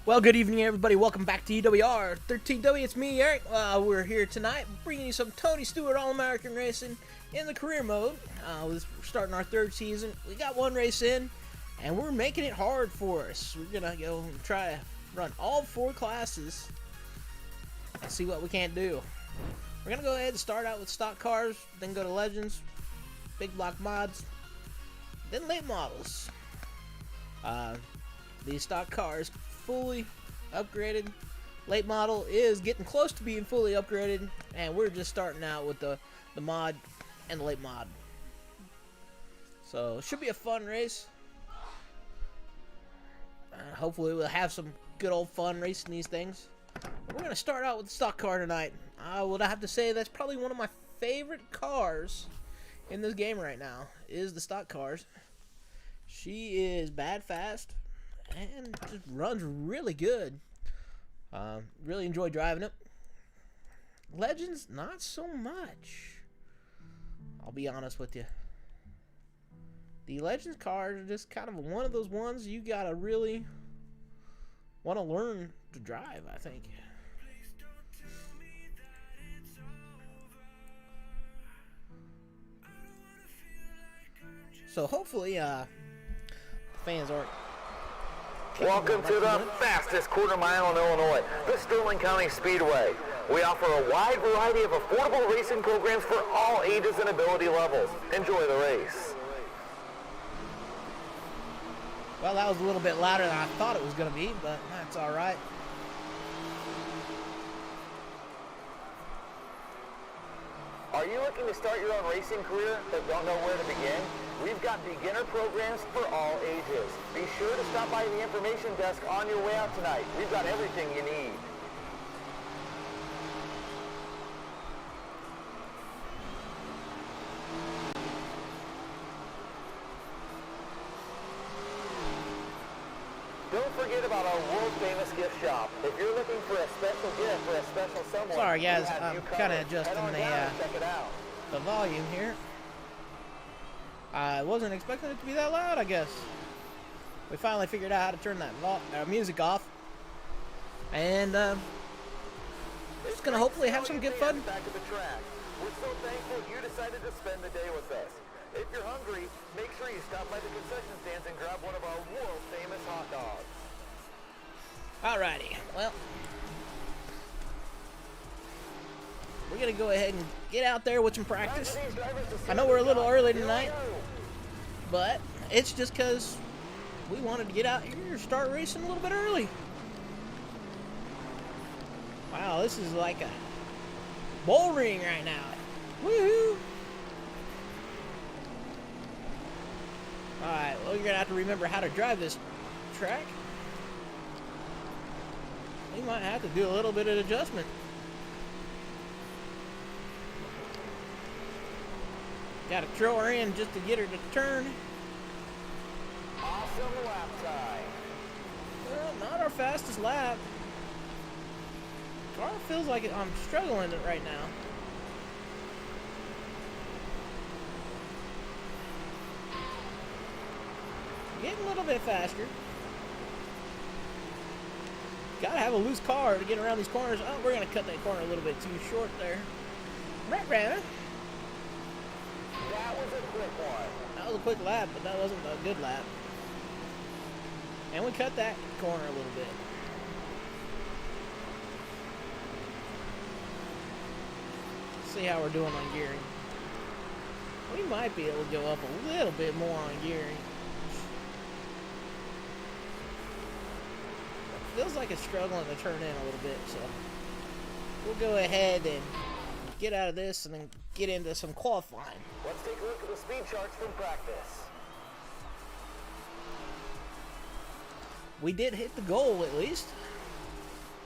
Well, good evening, everybody. Welcome back to EWR 13W. It's me, Eric. We're here tonight bringing you some Tony Stewart All-American Racing in the career mode. We're starting our third season. We got one race in, and we're making it hard for us. We're going to go and try to run all four classes and see what we can't do. We're going to go ahead and start out with stock cars, then go to Legends, big block mods, then late models. These stock cars fully upgraded. Late model is getting close to being fully upgraded, and we're just starting out with the mod and the late mod. So it should be a fun race. Hopefully we'll have some good old fun racing these things. We're gonna start out with the stock car tonight. I would have to say that's probably one of my favorite cars in this game right now is the stock cars. She is bad fast and just runs really good. Really enjoy driving it. Legends, not so much. I'll be honest with you. The Legends cars are just kind of one of those ones you gotta really want to learn to drive, I think. So hopefully, fans aren't. Welcome to the fastest quarter mile in Illinois, the Sterling County Speedway. We offer a wide variety of affordable racing programs for all ages and ability levels. Enjoy the race. Well, that was a little bit louder than I thought it was going to be, but that's all right. Are you looking to start your own racing career but don't know where to begin? We've got beginner programs for all ages. Be sure to stop by the information desk on your way out tonight. We've got everything you need. Don't forget about our world-famous gift shop. If you're looking for a special gift for a special someone, sorry guys, I'm kind of adjusting the volume here. I wasn't expecting it to be that loud, I guess. We finally figured out how to turn that music off. And we're just going to hopefully have some good fun. Back to the track. We're so thankful you decided to spend the day with us. If you're hungry, make sure you stop by the concession stands and grab one of our world-famous hot dogs. Alrighty, well, we're going to go ahead and get out there with some practice. I know we're a little early tonight, but it's just because we wanted to get out here and start racing a little bit early. Wow, this is like a bull ring right now. Woohoo! Alright, well, you're going to have to remember how to drive this track. You might have to do a little bit of adjustment. Got to throw her in just to get her to turn. Awesome lap time. Well, not our fastest lap. Car feels like I'm struggling right now. Getting a little bit faster. Gotta have a loose car to get around these corners. Oh, we're gonna cut that corner a little bit too short there. That was a quick one. That was a quick lap, but that wasn't a good lap. And we cut that corner a little bit. Let's see how we're doing on gearing. We might be able to go up a little bit more on gearing. Feels like it's struggling to turn in a little bit, so we'll go ahead and get out of this and then get into some qualifying. Let's take a look at the speed charts from practice. We did hit the goal at least.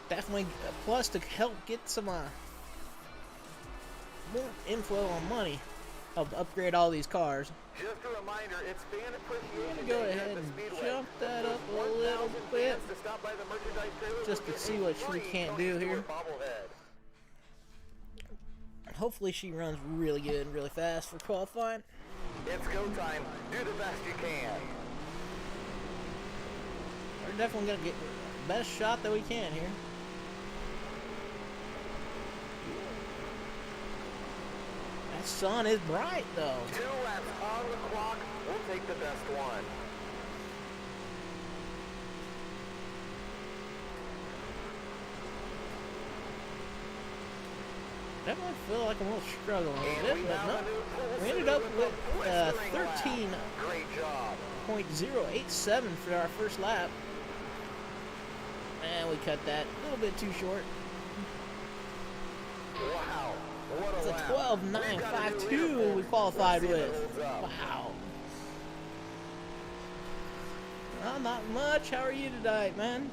Definitely a plus to help get some more inflow on money. Help upgrade all these cars. Just a reminder, it's fan appreciation. Go ahead and jump that up a little bit, just to see what she can't do here. Hopefully she runs really good and really fast for qualifying. It's go time. Do the best you can. We're definitely going to best shot that we can here. That sun is bright, though. 2 laps on the clock. We'll take the best one. Definitely feel like I'm a little struggling a little bit, but no. We ended up with 13.087 for our first lap. And we cut that a little bit too short. Wow. What It's a a lap. 12.952 we qualified with. Wow. Well, not much. How are you tonight, man?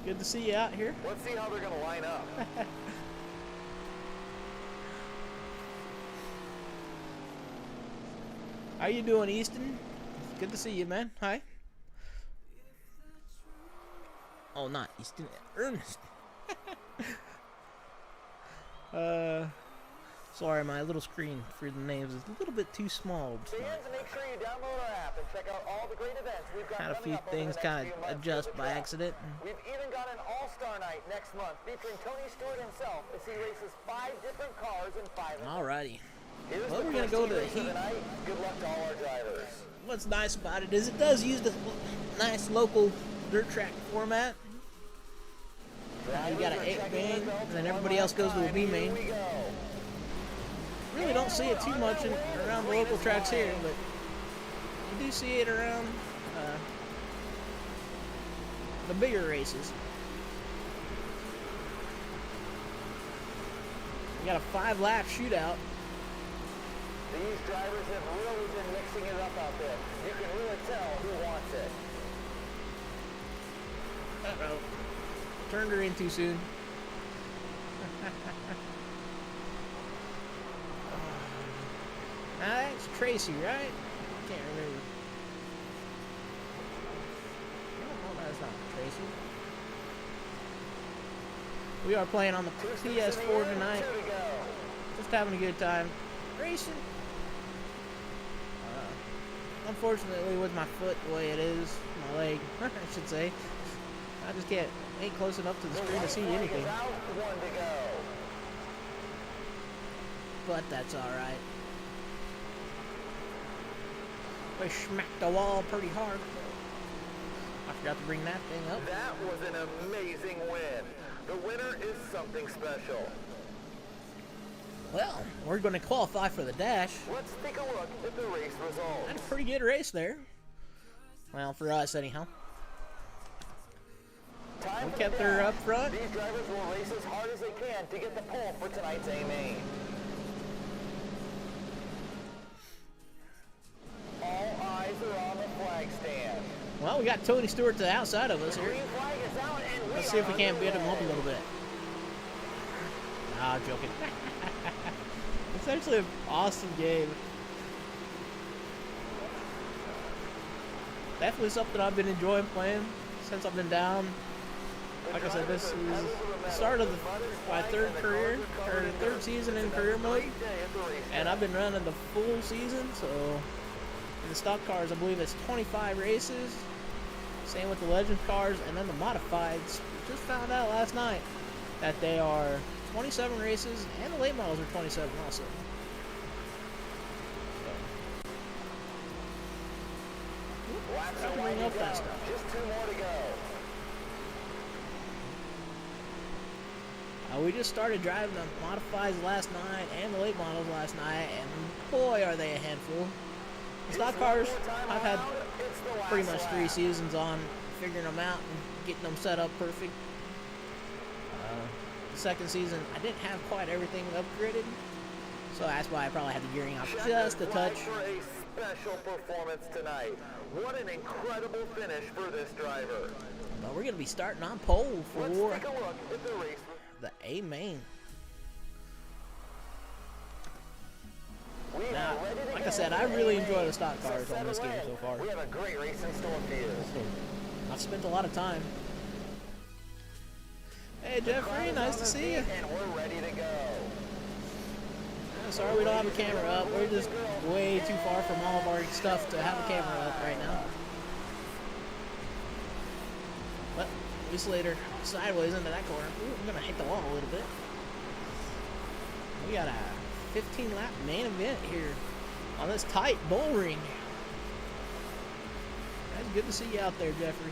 Good to see you out here. Let's see how they're going to line up. How you doing, Easton? Good to see you, man. Hi. Oh, not Easton. Ernest. Sorry, my little screen for the names is a little bit too small. Fans, make sure you download our app and check out all the great events we've got Had a coming few up over the things next kind few of months adjust for the by track. accident. We've even got an all-star night next month featuring Tony Stewart himself as he races 5 different cars in 5 events. Alrighty. Here's Well, the we're gonna first go to the race of heat. night. Good luck to all our drivers. What's nice about it is it does use the nice local dirt track format. You got an A main, and then everybody else goes to a B main. Here we go. Really don't see it too much around the local tracks here, but you do see it around the bigger races. We got a 5-lap shootout. These drivers have really been mixing it up out there. You can really tell who wants it. Uh-oh. Turned her in too soon. That's Tracy, right? I can't remember. No, that's not Tracy. We are playing on the PS4 tonight. Just having a good time. Racing. Unfortunately, with my foot the way it is, my leg, I should say, I just ain't close enough to the screen to see anything. But that's alright. We smacked the wall pretty hard. I forgot to bring that thing up. That was an amazing win. The winner is something special. Well, we're going to qualify for the dash. Let's take a look at the race results. Had a pretty good race there. Well, for us anyhow. We kept her up front. These drivers will race as hard as they can to get the pole for tonight's A main. All eyes are on the flag stand. Well, we got Tony Stewart to the outside of us The here. green flag is out, and Let's see if we can't beat him up a little bit. Nah, I'm joking. It's actually an awesome game. Definitely something I've been enjoying playing since I've been down. Like I said, this is the start of my third season in career mode, and I've been running the full season. So in the stock cars, I believe it's 25 races. Same with the legend cars, and then the modifieds. We just found out last night that they are 27 races, and the late models are 27 also. So, trying to bring up that stuff. Just 2 more to go. We just started driving the modifieds last night and the late models last night, and boy, are they a handful. The stock cars, I've had pretty much 3 seasons on figuring them out and getting them set up perfect. The second season, I didn't have quite everything upgraded, so that's why I probably had the gearing off just a touch. For a special performance tonight. What an incredible finish for this driver. But we're going to be starting on pole for Let's take a look at the race. the A main. We are Now, ready to like I go said, for I the really A enjoy the main. stock cars So on this set game it so far. We have a great race in store for you. I've spent a lot of time. Hey Jeffrey, nice to see you. And we're ready to go. Sorry we don't have a camera up. We're just way too far from all of our stuff to have a camera up right now. We slid her sideways into that corner. Ooh, I'm gonna hit the wall a little bit. We got a 15 lap main event here on this tight bull ring. That's good to see you out there, Jeffrey.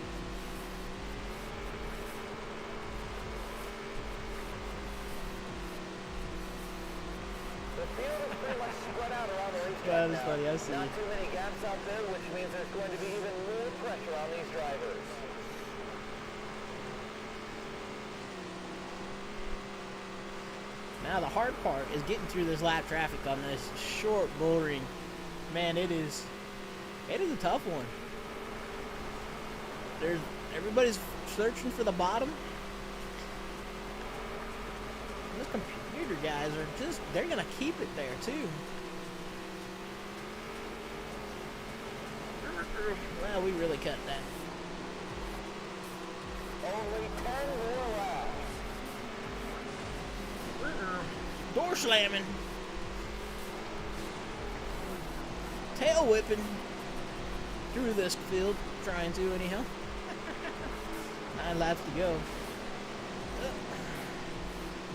The field is pretty much spread out around the racetrack Yeah, that's now. funny, I see. Not too many gaps out there, which means there's going to be even more pressure on these drivers. Now the hard part is getting through this lap traffic on this short bull ring. Man, it is a tough one. Everybody's searching for the bottom. Those computer guys they're gonna keep it there too. Well, we really cut that. Only 10 more laps. Door slamming. Tail whipping through this field, trying to anyhow. 9 laps to go.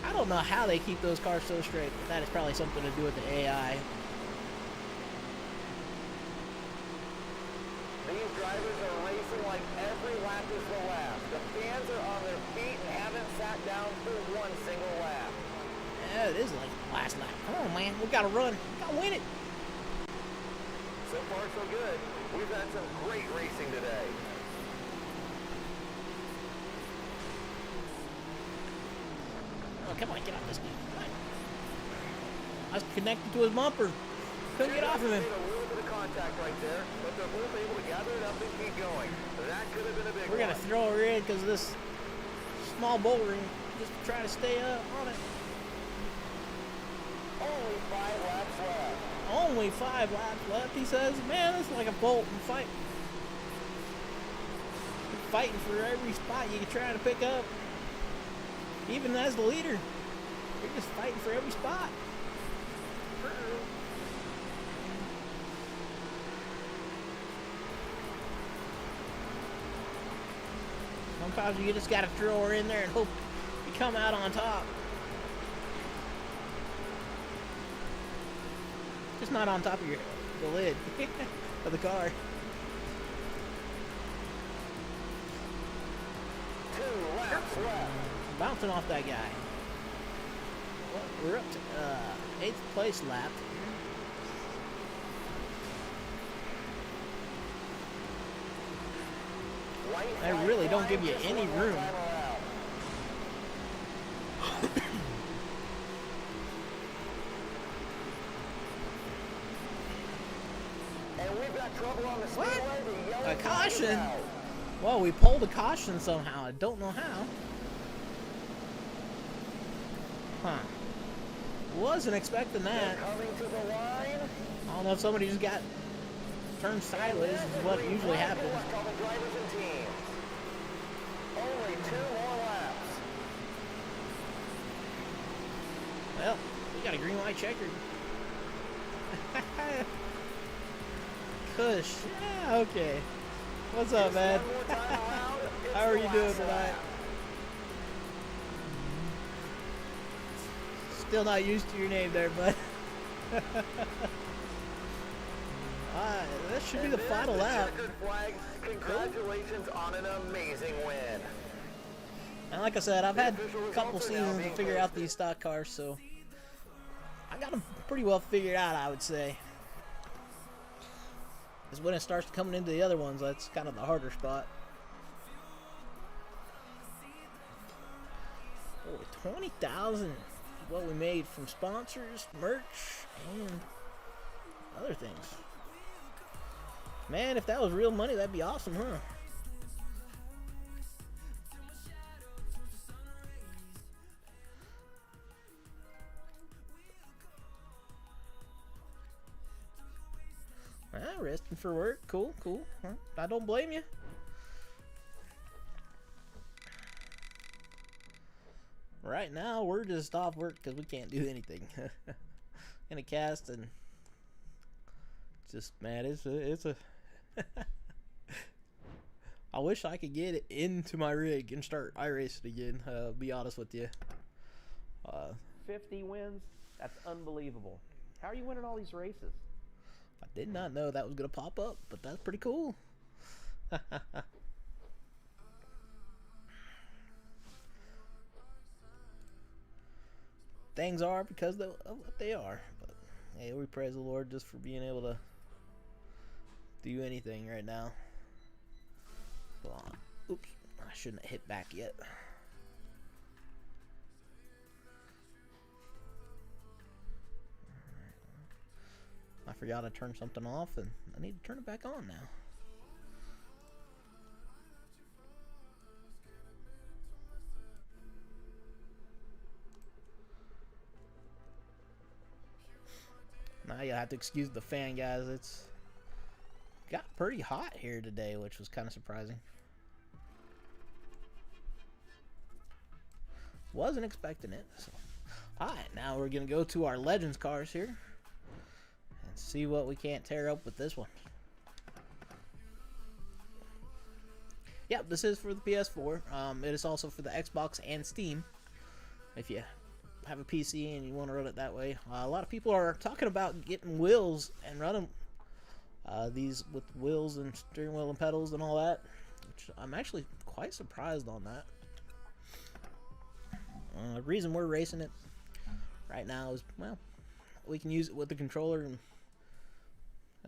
I don't know how they keep those cars so straight, but that is probably something to do with the AI. These drivers are racing like every lap is the last. The fans are on their feet and haven't sat down for one single lap. Yeah, it is like the last lap. Come on, man. We gotta run. We gotta win it. So far, so good. We've had some great racing today. Oh, come on. Get off this dude. Come on. I was connected to his bumper. Couldn't get off of him. Made a little bit of contact right there, but they're both able to gather it up and keep going. That could have been a big We're gonna throw her in because of this small bull ring. Just try to stay on it. Only 5 laps left. Only 5 laps left, he says. Man, it's like a bolt and fight. You're fighting for every spot you can try to pick up. Even as the leader, you're just fighting for every spot. Sometimes you just gotta throw her in there and hope you come out on top. Just not on top of the lid of the car. 2 laps left. Bouncing off that guy. Well, we're up to 8th place lap. They really don't give you any room. And we've got trouble on the speedway. The yellow A flag is caution? out. Well, we pulled a caution somehow. I don't know how. Huh. Wasn't expecting that. They're coming to the line. I don't know if somebody just got turned sideways, is what usually happens. All the drivers and teams. Only 2 more laps. Well, we got a green light checkered. Kush. Yeah, okay. What's up, man? One more time around. It's How are the you doing last tonight? lap. Still not used to your name there, bud. That should be the And final there's the lap. checkered flag. Congratulations on an amazing win. And like I said, I've had official a couple results are now seasons to being figure out posted. these stock cars, so I got them pretty well figured out, I would say. Because when it starts coming into the other ones, that's kind of the harder spot. Oh, 20,000 is what we made from sponsors, merch, and other things. Man, if that was real money, that'd be awesome, huh? Well, resting for work. Cool, cool. Huh? I don't blame you. Right now, we're just off work because we can't do anything. Gonna cast and just, man, it's a I wish I could get it into my rig and start iRacing again. Be honest with you. 50 wins? That's unbelievable. How are you winning all these races? I did not know that was going to pop up, but that's pretty cool. Things are because of what they are. But hey, we praise the Lord just for being able to do anything right now. Hold on. Oops. I shouldn't have hit back yet. I forgot to turn something off, and I need to turn it back on now. Now you'll have to excuse the fan, guys. It's got pretty hot here today, which was kind of surprising. Wasn't expecting it. So. Alright, now we're going to go to our Legends cars here and see what we can't tear up with this one. Yep, this is for the PS4. It is also for the Xbox and Steam. If you have a PC and you want to run it that way. A lot of people are talking about getting wheels and running these with wheels and steering wheel and pedals and all that, which I'm actually quite surprised on that. The reason we're racing it right now is, well, we can use it with the controller, and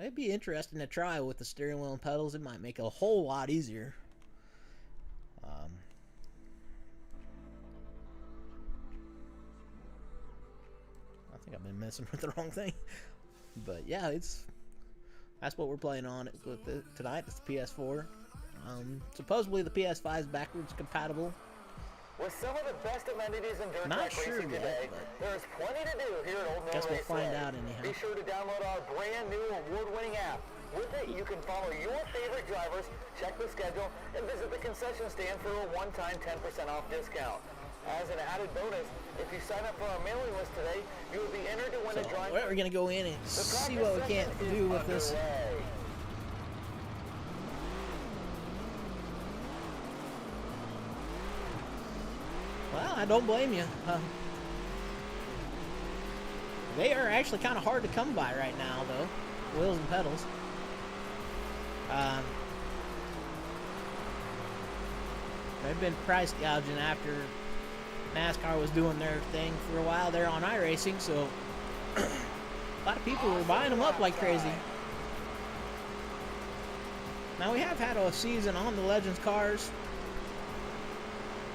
it'd be interesting to try with the steering wheel and pedals. It might make it a whole lot easier. I think I've been messing with the wrong thing, but yeah, that's what we're playing on it with tonight. It's the PS4. Supposedly the PS5 is backwards compatible. With some of the best amenities in dirt Not track sure racing yet, today, but there is plenty to do here at Old Mill guess we'll Raceway. find out anyhow. Be sure to download our brand new award-winning app. With it, you can follow your favorite drivers, check the schedule, and visit the concession stand for a one-time 10% off discount. As an added bonus, if you sign up for our mailing list today, you will be entered to win a drawing. We're going to go in and see what we can't do with this. Well, I don't blame you. They are actually kind of hard to come by right now, though. Wheels and pedals. They've been price gouging after NASCAR was doing their thing for a while there on iRacing, so a lot of people were buying them up like crazy. Now, we have had a season on the Legends cars.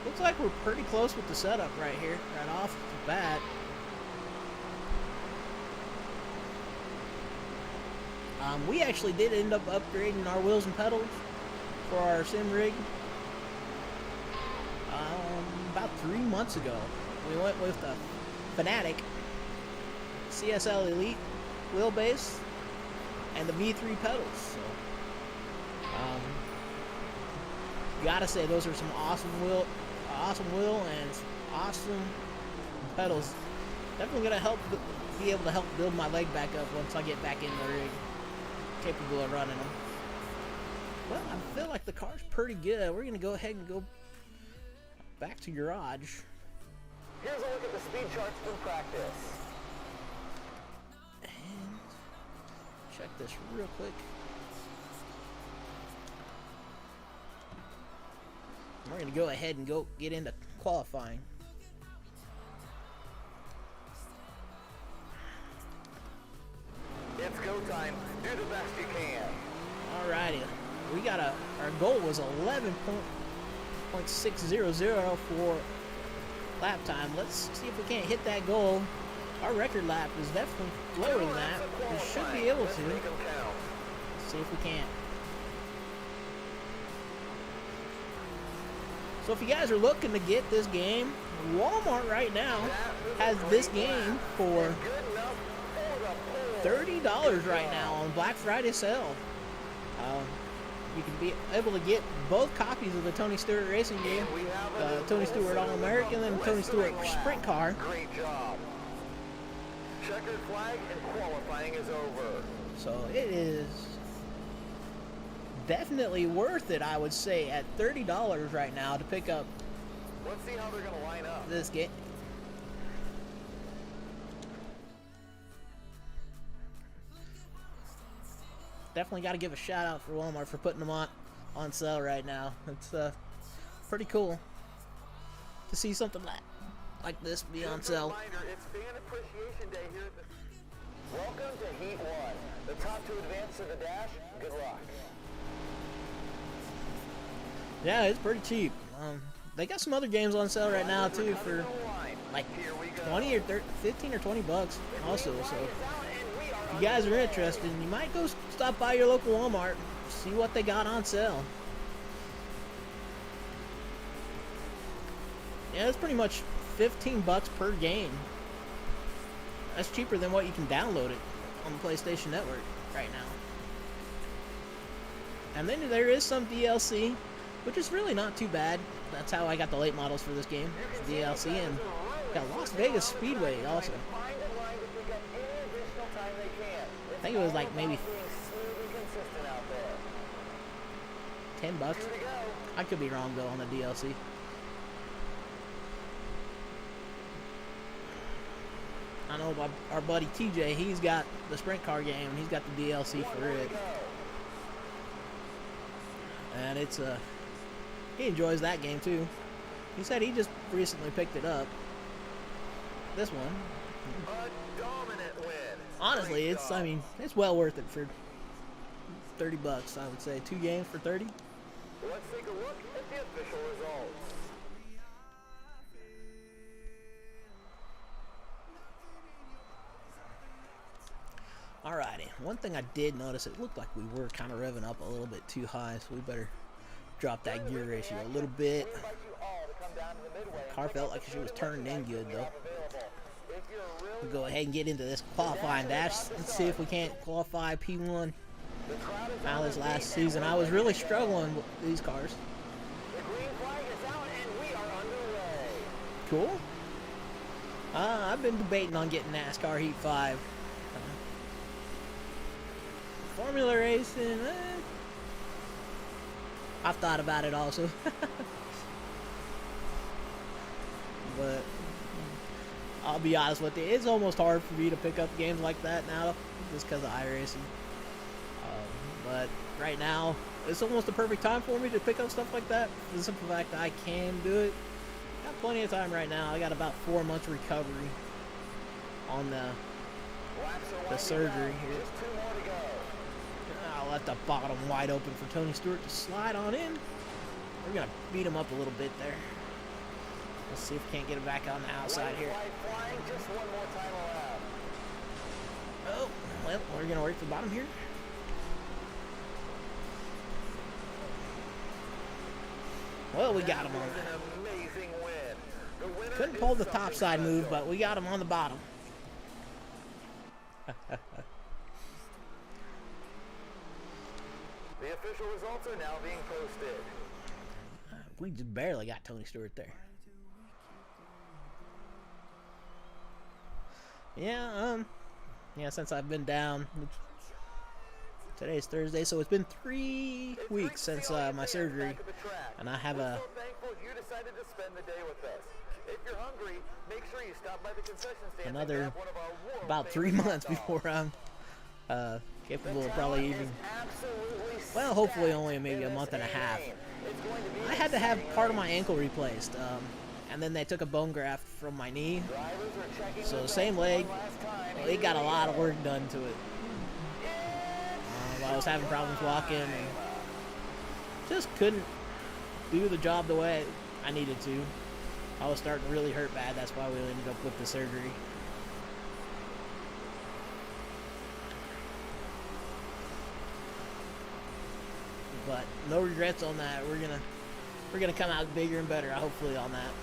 Looks like we're pretty close with the setup right here, right off the bat. We actually did end up upgrading our wheels and pedals for our sim rig about 3 months ago. We went with the Fanatic CSL Elite wheelbase and the V3 pedals. So, gotta say those are some awesome wheel and awesome pedals. Definitely gonna be able to help build my leg back up once I get back in the rig, capable of running them. Well, I feel like the car's pretty good. We're gonna go ahead and go back to garage. Here's a look at the speed charts from practice. And check this real quick. We're going to go ahead and get into qualifying. It's go time. Do the best you can. Alrighty. We got our goal was 11.600 for lap time. Let's see if we can't hit that goal. Our record lap is definitely lower than that. We should be able to. Let's see if we can't. So if you guys are looking to get this game, Walmart right now has this game for $30 right now on Black Friday sale. You can be able to get both copies of the Tony Stewart racing game, Tony Stewart All-American and Tony Stewart Sprint Car. Great job. Checkered flag and qualifying is over. So it is definitely worth it, I would say, at $30 right now to pick up Let's see how they're going to line up. this game. Definitely got to give a shout out for Walmart for putting them on sale right now. It's pretty cool to see something like this be on Just a sale. reminder, it's Fan Appreciation Day here at the... Welcome to Heat 1. The top two advance to the dash. Good luck. Yeah, it's pretty cheap. They got some other games on sale right now too for like 20 or 30, 15 or 20 bucks also. So if you guys are interested, you might go stop by your local Walmart, see what they got on sale. Yeah, it's pretty much 15 bucks per game. That's cheaper than what you can download it on the PlayStation Network right now. And then there is some DLC, which is really not too bad. That's how I got the late models for this game, DLC, and got Las Vegas Speedway also. I think it was like maybe 10 bucks. I could be wrong though on the DLC. I know our buddy TJ, he's got the sprint car game, and he's got the DLC for it. And it's he enjoys that game too. He said he just recently picked it up. This one. A dominant win. Honestly, I mean, it's well worth it for 30 bucks, I would say. 2 games for 30. Let's take a look at the official results. Alrighty, one thing I did notice, it looked like we were kind of revving up a little bit too high, so we better drop that gear ratio a little bit. Car felt like she was turning in good though. We'll go ahead and get into this qualifying dash. Let's see if we can't qualify P1. Now this last season, I was really struggling with these cars. The green flag is out and we are underway. Cool. I've been debating on getting NASCAR Heat 5. Formula racing, I've thought about it also. But I'll be honest with you, it's almost hard for me to pick up games like that now, just because of iRacing. But right now, it's almost the perfect time for me to pick up stuff like that. For the simple fact that I can do it. Got plenty of time right now. I got about 4 months recovery on the surgery here. Just 2 more to go. I'll let the bottom wide open for Tony Stewart to slide on in. We're going to beat him up a little bit there. Let's see if we can't get him back on the outside here. Flying just 1 more time around. Oh, well, we're going to work the bottom here. Well, we got him on that. An amazing win. The winner Couldn't pull is the top something side move, special. but we got him on the bottom. The official results are now being posted. We just barely got Tony Stewart there. Yeah, since I've been down. Today's Thursday, so it's been 3 weeks since my surgery, and I have We're so thankful you decided to spend the day with us. If you're hungry, make sure you stop by the concession stand another and grab one of our world about 3 famous months hot dogs. before I'm capable of probably Talent even, is absolutely well, hopefully stacked only maybe in a month this and a half. game. It's going to be I had to have exciting part of my race. ankle replaced, and then they took a bone graft from my knee, Drivers are checking so the same belt leg. one last time. Well, it got a lot of work done to it. I was having problems walking and just couldn't do the job the way I needed to. I was starting to really hurt bad. That's why we ended up with the surgery. But no regrets on that. We're gonna come out bigger and better, hopefully, on that.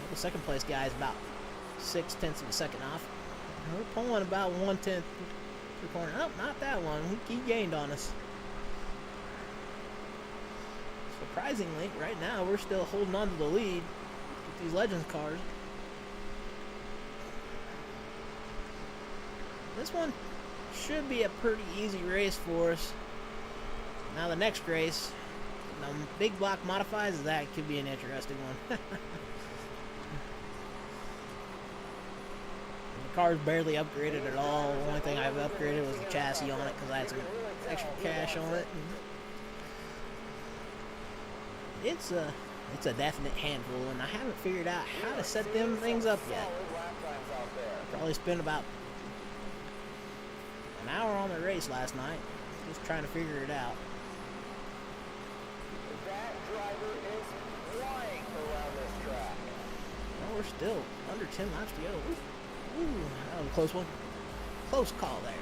Well, the second place guy is about 0.6 of a second off. We're pulling about 1/10 per corner. Oh, not that one. He gained on us. Surprisingly, right now we're still holding on to the lead with these Legends cars. This one should be a pretty easy race for us. Now the next race, the big block modifies, that could be an interesting one. The car's barely upgraded at all. The only thing I've upgraded was the chassis on it because I had some extra cash on it. It's a definite handful, and I haven't figured out how to set them things up yet. Probably spent about an hour on the race last night, just trying to figure it out. That driver is flying around this track. Well, we're still under 10 laps to go. Ooh, that was a close one. Close call there.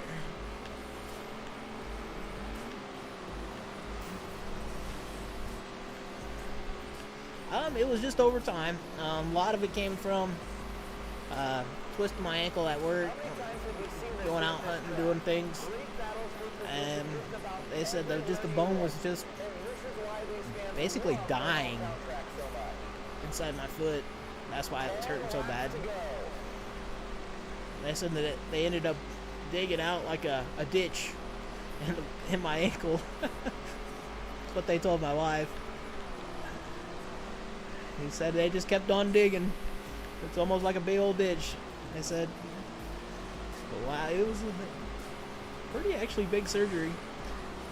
It was just over time. A lot of it came from twisting my ankle at work, going out hunting, doing things, and they said that just the bone was just basically dying inside my foot. That's why it was hurting so bad. They said that they ended up digging out like a ditch in my ankle. That's what they told my wife. He said they just kept on digging. It's almost like a big old ditch. They said, but wow, it was a pretty actually big surgery.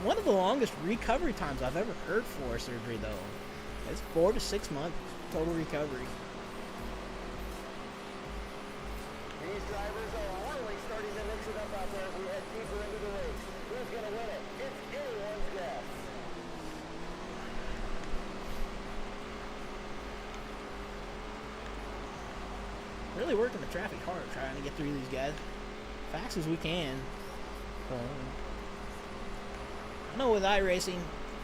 One of the longest recovery times I've ever heard for a surgery, though. It's 4 to 6 months total recovery. These drivers are really starting to mix it up out there as we head deeper into the race. Who's going to win it? It's anyone's guess. Really working the traffic hard, trying to get through these guys fast as we can. I know with iRacing,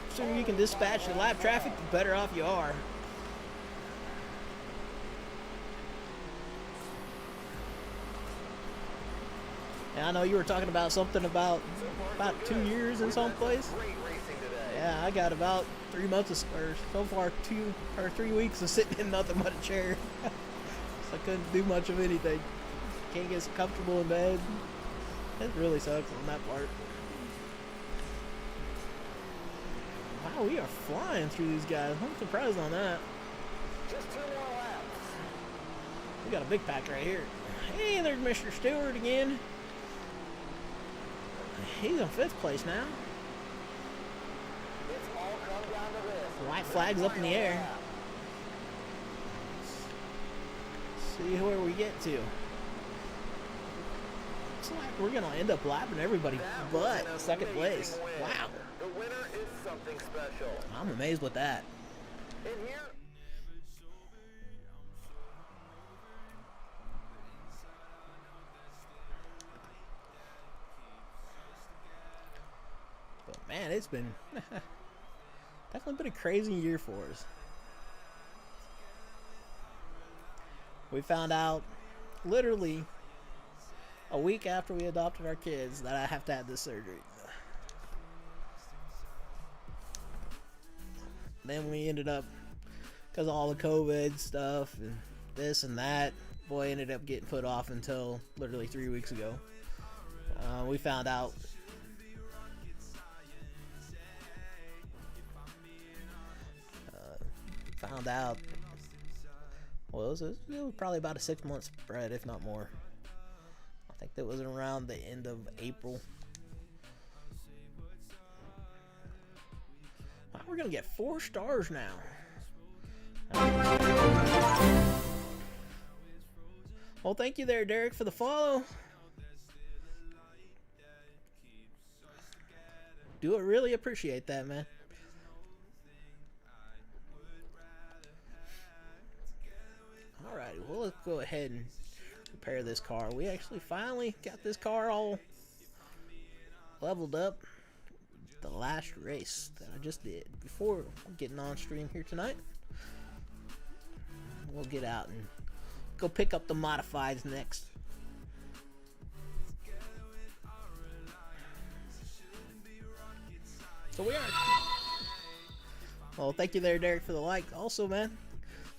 the sooner you can dispatch the lap traffic, the better off you are. And I know you were talking about something about 2 years in some place. Yeah, I got about 3 months or so far 2 or 3 weeks of sitting in nothing but a chair. So I couldn't do much of anything. Can't get comfortable in bed. It really sucks on that part. Wow, we are flying through these guys. I'm surprised on that. Just 2 more laps. We got a big pack right here. Hey, there's Mr. Stewart again. He's in 5th place now. It's all come down to this. White flag's up in the air. See where we get to. Looks like we're gonna end up lapping everybody but 2nd place. Wow. The winner is something special. I'm amazed with that. And here, But man, it's been definitely been a crazy year for us. We found out literally a week after we adopted our kids that I have to have this surgery. Then we ended up, because of all the COVID stuff and this and that, boy, ended up getting put off until literally 3 weeks ago. We found out well, it was probably about a 6-month spread, if not more. I think that was around the end of April. Wow, we're gonna get 4 stars now. Well, thank you there, Derek, for the follow. Do really appreciate that, man. Alrighty, well, let's go ahead and repair this car. We actually finally got this car all leveled up. The last race that I just did before getting on stream here tonight. We'll get out and go pick up the modifieds next. So we are. Well, thank you there, Derek, for the like. Also, man.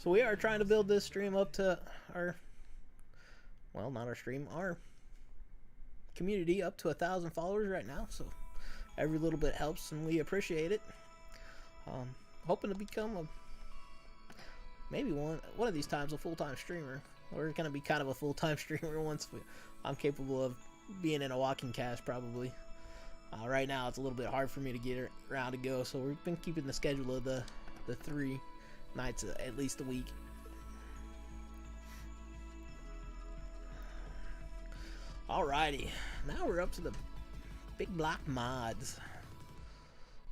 So we are trying to build this stream up to our, well, not our stream, our community up to 1,000 followers right now, so every little bit helps, and we appreciate it. Hoping to become maybe one of these times a full-time streamer. We're gonna be kind of a full-time streamer once I'm capable of being in a walking cast, probably. Right now it's a little bit hard for me to get around to go, so we've been keeping the schedule of the 3 nights at least a week. Alrighty, now we're up to the big block mods.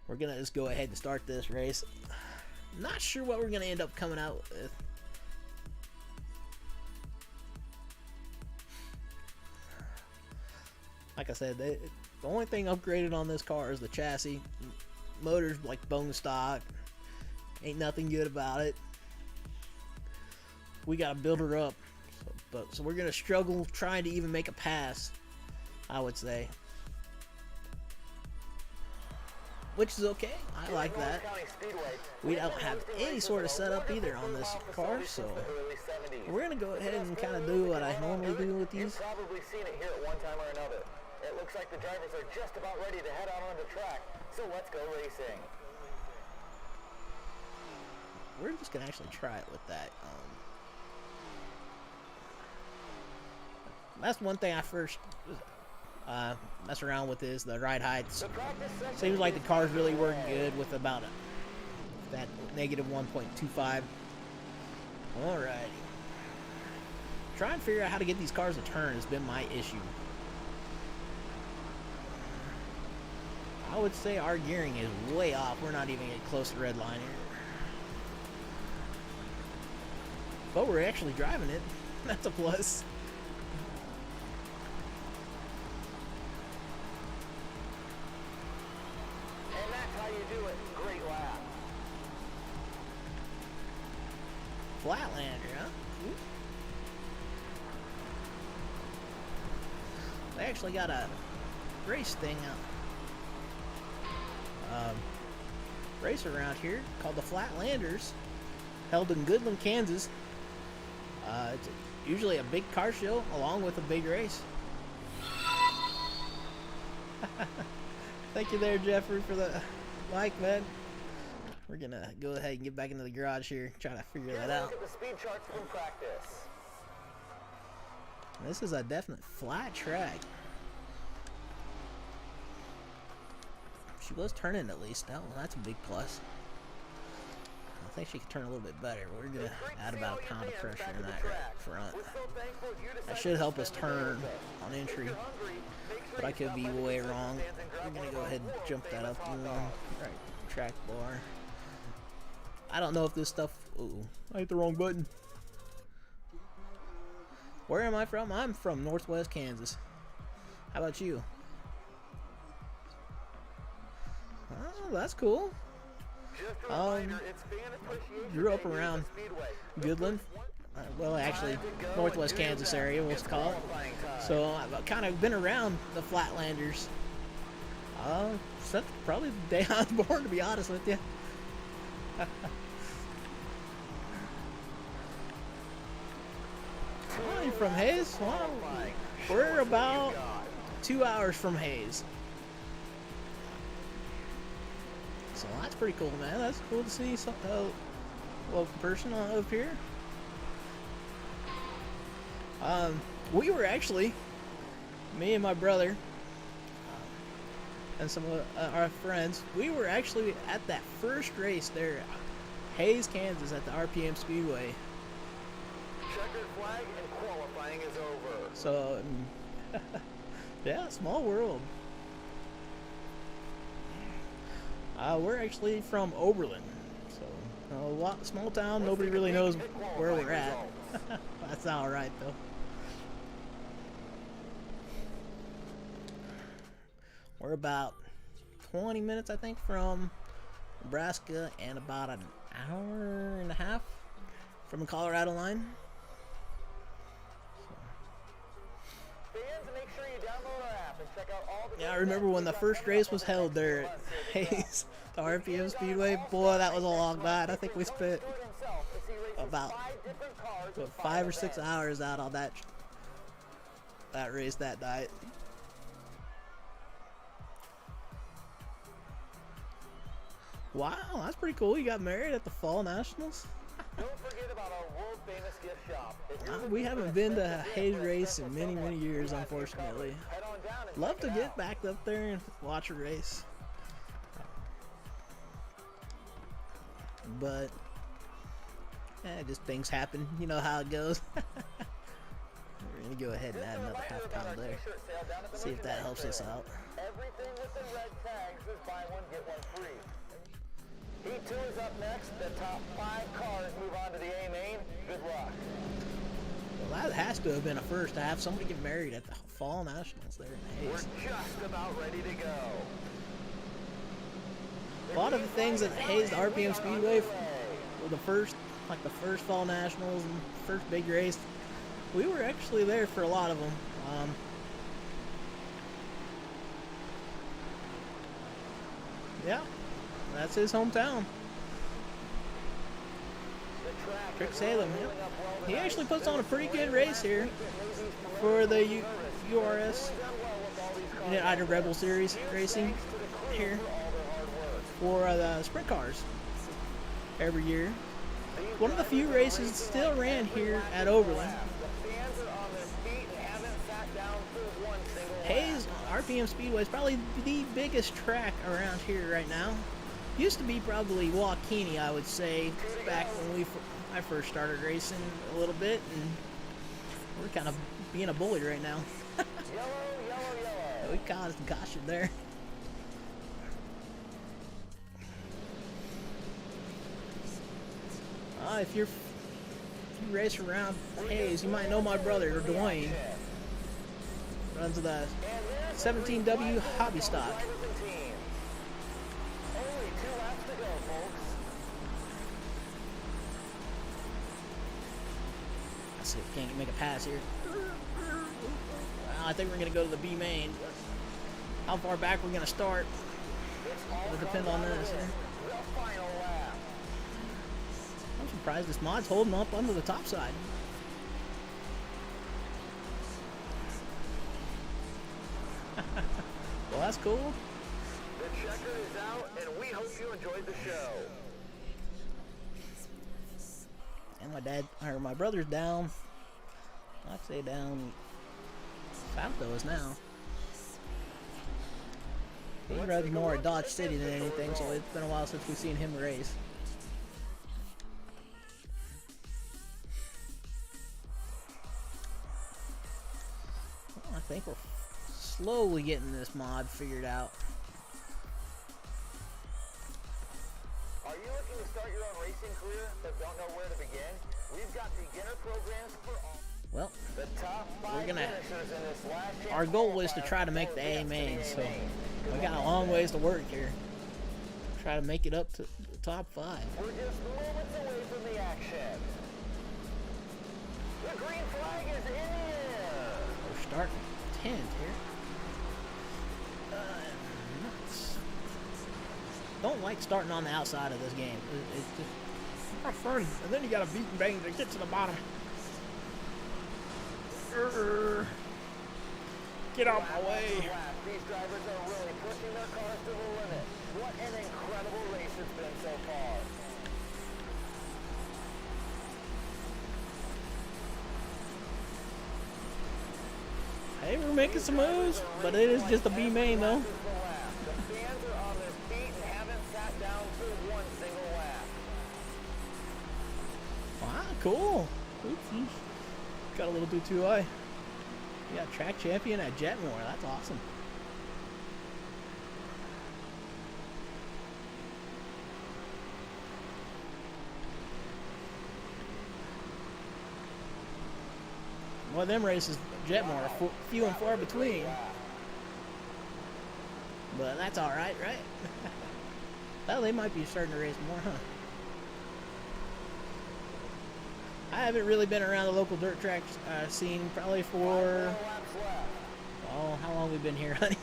We're gonna just go ahead and start this race. Not sure what we're gonna end up coming out with. Like I said, the only thing upgraded on this car is the chassis. Motor's like bone stock. Ain't nothing good about it. We gotta build her up. So we're gonna struggle trying to even make a pass, I would say. Which is okay. I like that. We don't have any sort of setup either on this car, so we're gonna go ahead and kind of do what I normally do with these. You've probably seen it here at one time or another. It looks like the drivers are just about ready to head out on the track, so let's go racing. We're just gonna actually try it with that. That's one thing I first mess around with is the ride heights. Seems like the cars really work good with about that negative 1.25. Alrighty. Trying to figure out how to get these cars to turn has been my issue. I would say our gearing is way off. We're not even getting close to red line here. But we're actually driving it. That's a plus. And that's how you do it. Great lap. Flatlander, huh? Ooh. They actually got a race thing race around here called the Flatlanders, held in Goodland, Kansas. It's usually a big car show along with a big race. Thank you there, Jeffrey, for the like, man. We're gonna go ahead and get back into the garage here, try to figure that out. Look at the speed charts from practice. This is a definite flat track. She was turning at least. Oh, that's a big plus. I think she could turn a little bit better. We're gonna add about a pound of pressure in that right front. That should help us turn on entry, but I could be way wrong. We're gonna go ahead and jump that up to right track bar. I don't know if this stuff. Ooh, I hit the wrong button. Where am I from? I'm from Northwest Kansas. How about you? Oh, that's cool. Grew up around Goodland. Well, actually, Northwest Kansas area, we'll call it. So I've kind of been around the Flatlanders. Since probably the day I was born, to be honest with you. Oh, you're from Hayes? Well, we're about 2 hours from Hayes. So that's pretty cool, man. That's cool to see some local person up here. We were actually, me and my brother, and some of our friends, we were actually at that first race there, Hayes, Kansas, at the RPM Speedway. Checkered flag and qualifying is over. So, yeah, small world. We're actually from Oberlin, so small town. Nobody really knows where we're at. That's all right though. We're about 20 minutes, I think, from Nebraska, and about an hour and a half from the Colorado line. Yeah, I remember when the first race was held there at Hayes, the RPM Speedway. Boy, that was a long night. I think we spent about 5 or 6 hours out on that race that night. Wow, that's pretty cool. You got married at the Fall Nationals? Don't forget about our world famous gift shop. If you're looking We for haven't a been to a special Hayes gift for a race in special many, someone, many years, we got you unfortunately. covered. Head on down and Love check to it get out. back up there and watch a race. But, just things happen. You know how it goes. We're going to go ahead and add another half pound there. See if that helps us out. Everything with the red tags is buy one, get one free. Heat 2 is up next. The top 5 cars move on to the A main. Good luck. Well, that has to have been a first to have somebody get married at the Fall Nationals there in We're Hayes. just about ready to go. A lot of the things at Hayes, the RPM Speedway, were the first Fall Nationals and first big race. We were actually there for a lot of them. Yeah, that's his hometown. Trick Salem. Yep. He actually puts on a pretty good race here for the URS, United Rebel Series racing here for the sprint cars every year. One of the few races still ran here at Overland. Hayes RPM Speedway is probably the biggest track around here right now. Used to be probably Waukene, I would say, back when I first started racing a little bit, and we're kind of being a bully right now. We caused a caution there. If you race around Hayes, you might know my brother, Dwayne. Runs the 17W Hobby Stock. Let's see if we can't make a pass here. Well, I think we're going to go to the B main. How far back we're going to start will depend on this. I'm surprised this mod's holding up under the top side. Well, that's cool. The checker is out, and we hope you enjoyed the show. And my brother's down. I'd say down south of us now. He runs more at Dodge City than anything, so it's been a while since we've seen him race. Well, I think we're slowly getting this mod figured out. Are you looking to start your own racing career but don't know where to begin? We've got beginner programs for all. Well, The top 5 we're gonna. finishers in this last chance Our goal is to qualifier try to make the A will main, advance to so the A main. we got a long ways to work here. Try to make it up to the top 5. We're just moments away from the action. The green flag is in the air. We're starting 10th here. Nuts. Don't like starting on the outside of this game. It's just not fun. And then you got to beat and bang to get to the bottom. Get out my way. These drivers are really pushing their cars to the limit. What an incredible race it's been so far. Hey, we're making some moves, but it is just a B main though. The fans are on their feet and haven't sat down for one single lap. Wow, cool. Oops. Got a little too high. You got track champion at Jetmore. That's awesome. Well, them races, Jetmore, are few and far between. But that's all right, right? Well, they might be starting to race more, huh? I haven't really been around the local dirt track scene probably for, oh, how long we've been here, honey?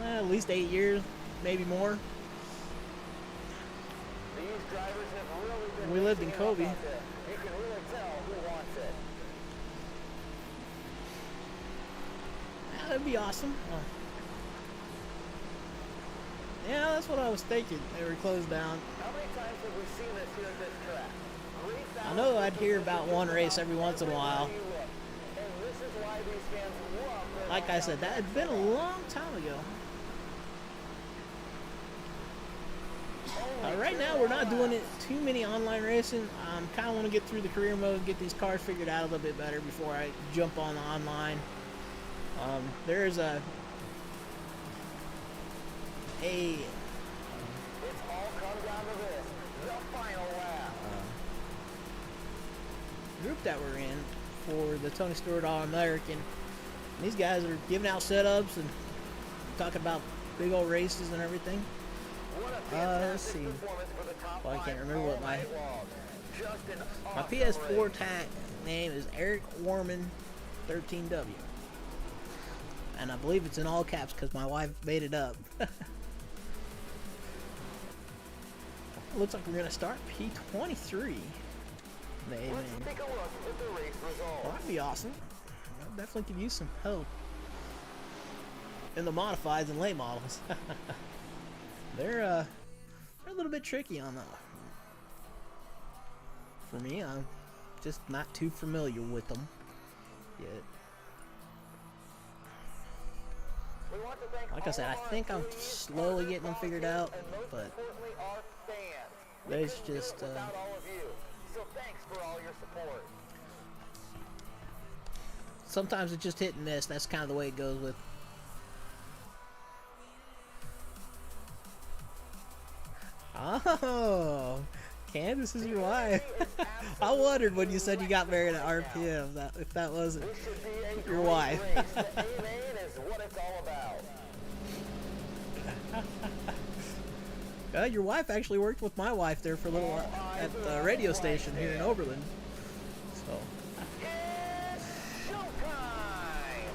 At least 8 years, maybe more. These drivers have really been We lived in mixing it up Kobe. out there. You can really tell who wants it. that'd be awesome. Oh. Yeah, that's what I was thinking. They were closed down. How many times have we seen this here at this track? I know I'd hear about one race every once in a while. And this is why these fans love their Like I said, that had been a long time ago. Right now, we're not doing it too many online racing. Kind of want to get through the career mode, get these cars figured out a little bit better before I jump on the online. There's It's all come down to this, the final lap. group that we're in for the Tony Stewart All-American. These guys are giving out setups and talking about big old races and everything. Let's see. Well, I can't remember what my PS4 tag name is. Eric Warman 13W, and I believe it's in all caps because my wife made it up. Looks like we're gonna start P23. Amen. Let's take a look at the race results. Well, that'd be awesome. I definitely could use some help in the modifieds and late models. They're a little bit tricky on that. For me, I'm just not too familiar with them yet. We want to thank Like I said, I think I'm slowly getting them figured out, but there's just so thanks for all your support. sometimes it's just hit and miss. That's kind of the way it goes with. Oh, Candace is your wife. I wondered when you said you got married at RPM if that wasn't your wife. The A-Main is what it's all about. Your wife actually worked with my wife there for a little while at the radio station here in Oberlin. So. It's showtime!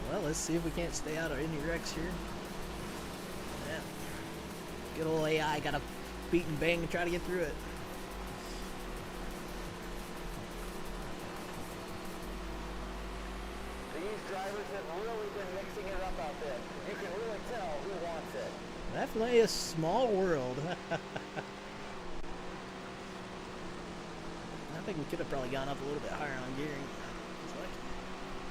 Well, let's see if we can't stay out of any wrecks here. Yeah. Good old AI got to beat and bang and try to get through it. These drivers have really been mixing it up out there. You can really tell who wants it. Definitely a small world. I think we could have probably gone up a little bit higher on gearing.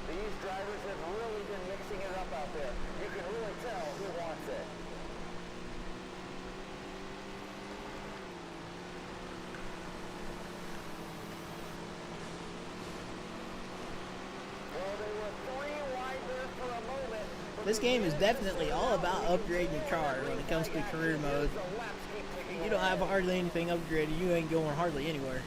These drivers have really been mixing it up out there. You can really tell who wants it. Well, they were 3 wide there for a moment. This game is definitely all about upgrading your car when it comes to career mode. The laps keep ticking You don't have hardly anything upgraded, you ain't going hardly anywhere.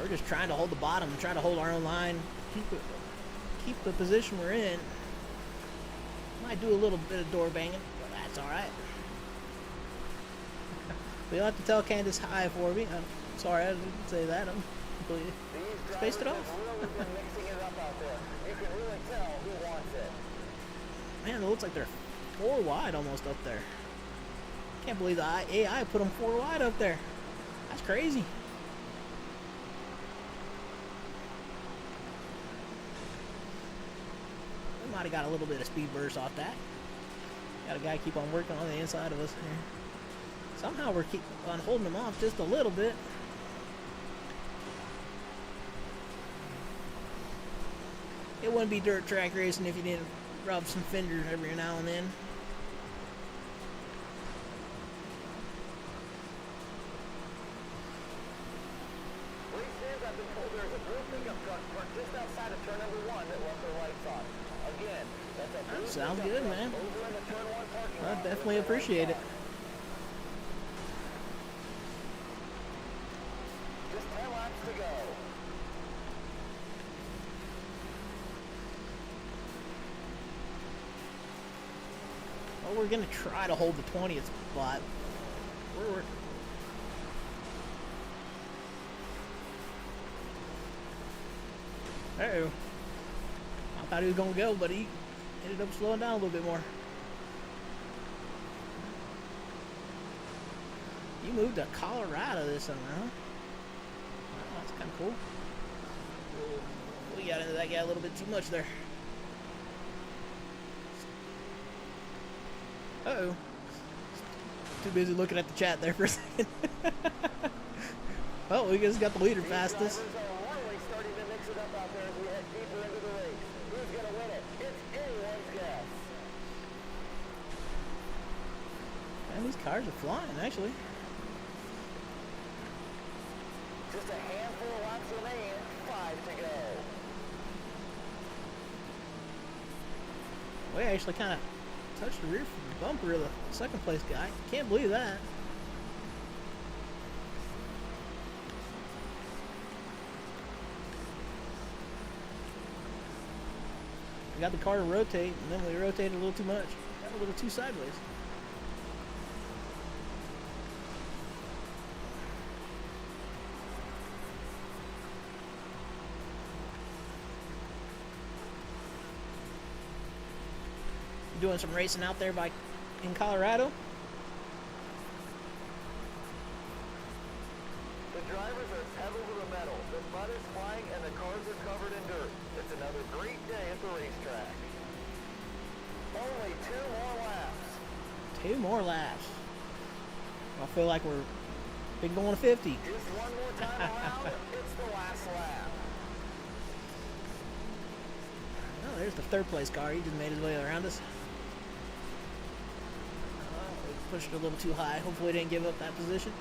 We're just trying to hold the bottom, trying to hold our own line, keep the position we're in. Might do a little bit of door banging, but that's all right. But you'll have to tell Candace hi for me. I'm sorry, I didn't say that. I'm completely spaced it off. really been mixing it up out there. You can really tell who wants it. Man, it looks like they're 4 wide almost up there. Can't believe the AI put them 4 wide up there. That's crazy. We might have got a little bit of speed burst off that. Got a guy keep on working on the inside of us here. Somehow we're keep on holding them off just a little bit. It wouldn't be dirt track racing if you didn't rub some fenders every now and then. Race fans, I've been told there's a blue pickup truck parked just outside of turn number 1 that left their lights on. Again, that's a blue Sounds pickup good, truck man. over in the turn 1 parking I lot definitely with their appreciate it. lights on. Just 10 laps to go. Well, we're going to try to hold the 20th spot. Uh-oh. I thought he was gonna go, but he ended up slowing down a little bit more. You moved to Colorado this summer, huh? Oh, that's kind of cool. We got into that guy a little bit too much there. Uh-oh. Too busy looking at the chat there for a second. Oh, we just got the leader fastest. And these cars are flying, actually. Just a handful of laps remaining, 5 to go. We actually kind of touched the rear bumper of the second place guy. Can't believe that. We got the car to rotate, and then we rotated a little too much. Got a little too sideways. Doing some racing out there in Colorado. The drivers are pedal to the metal. The mud is flying and the cars are covered in dirt. It's another great day at the racetrack. Only 2 more laps. 2 more laps. I feel like we're been going to 50. Just one more time around. It's the last lap. Oh, there's the third place car. He just made his way around us. Pushed it a little too high. Hopefully it didn't give up that position.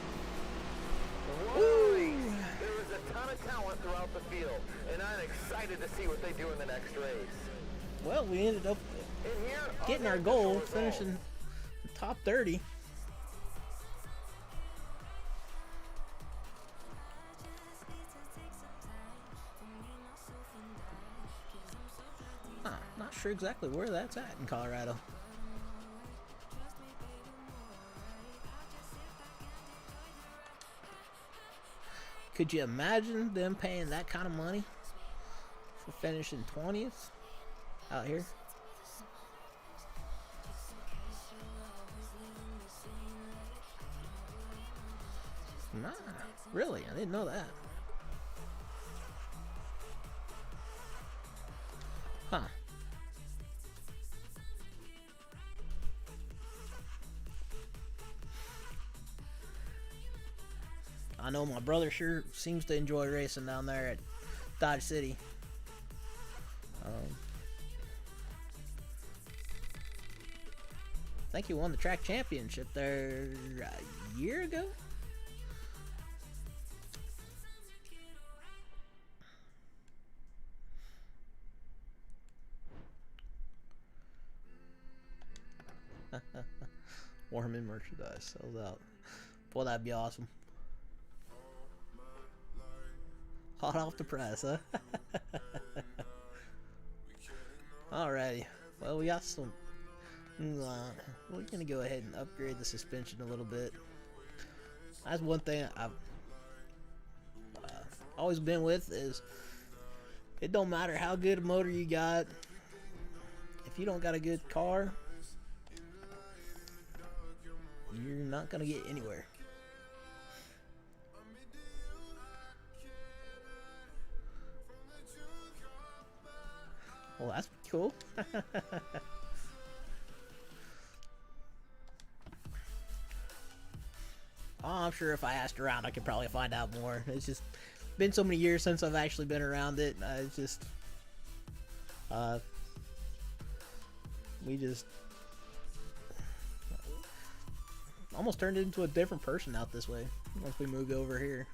Woo! There is a ton of talent throughout the field, and I'm excited to see what they do in the next race. Well, we ended up And here are getting the our goal, official finishing the top 30. Huh, not sure exactly where that's at in Colorado. Could you imagine them paying that kind of money for finishing 20th out here? Nah, really, I didn't know that. Huh. I know my brother sure seems to enjoy racing down there at Dodge City. I think he won the track championship there a year ago. Warman merchandise sells out. Boy, that'd be awesome. Hot off the press, huh? Alrighty. Well, we got some. We're gonna go ahead and upgrade the suspension a little bit. That's one thing I've always been with is it don't matter how good a motor you got. If you don't got a good car, you're not gonna get anywhere. Well, that's cool. Oh, I'm sure if I asked around, I could probably find out more. It's just been so many years since I've actually been around it. It's just, we just almost turned into a different person out this way once we moved over here.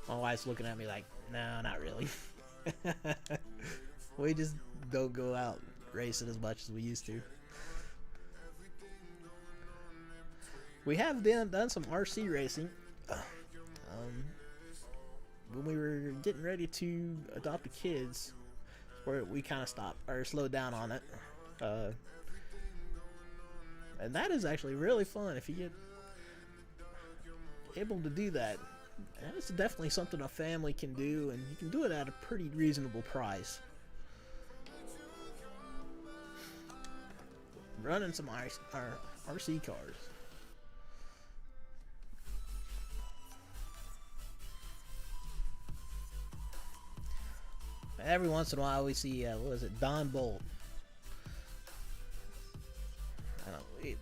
My wife's looking at me like, no, not really. We just don't go out racing as much as we used to. We have done some RC racing. When we were getting ready to adopt the kids, where we kind of stopped or slowed down on it. And that is actually really fun if you get. able to do that. And it's definitely something a family can do, and you can do it at a pretty reasonable price. Running some RC cars. Every once in a while we see, what is it, Don Bolt. I don't know, we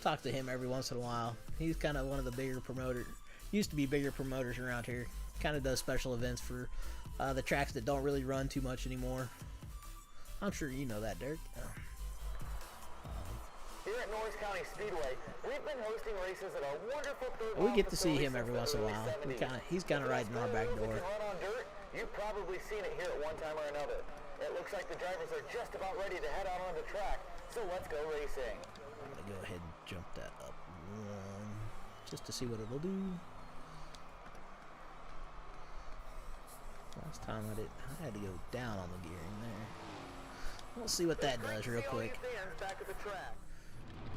talk to him every once in a while. He's kind of one of the bigger promoters, used to be bigger promoters around here. Kind of does special events for the tracks that don't really run too much anymore. I'm sure you know that, Dirk. Here at Norris County Speedway, we've been hosting races at our wonderful third We get to see him every once in a while. He's kind of right in our back door. You've probably seen it here at one time or another. It looks like the drivers are just about ready to head out on the track, so let's go racing. I'm going to go ahead and jump that up one, just to see what it'll do. Last time I had to go down on the gearing there. We'll see what that does real quick. Back at the track.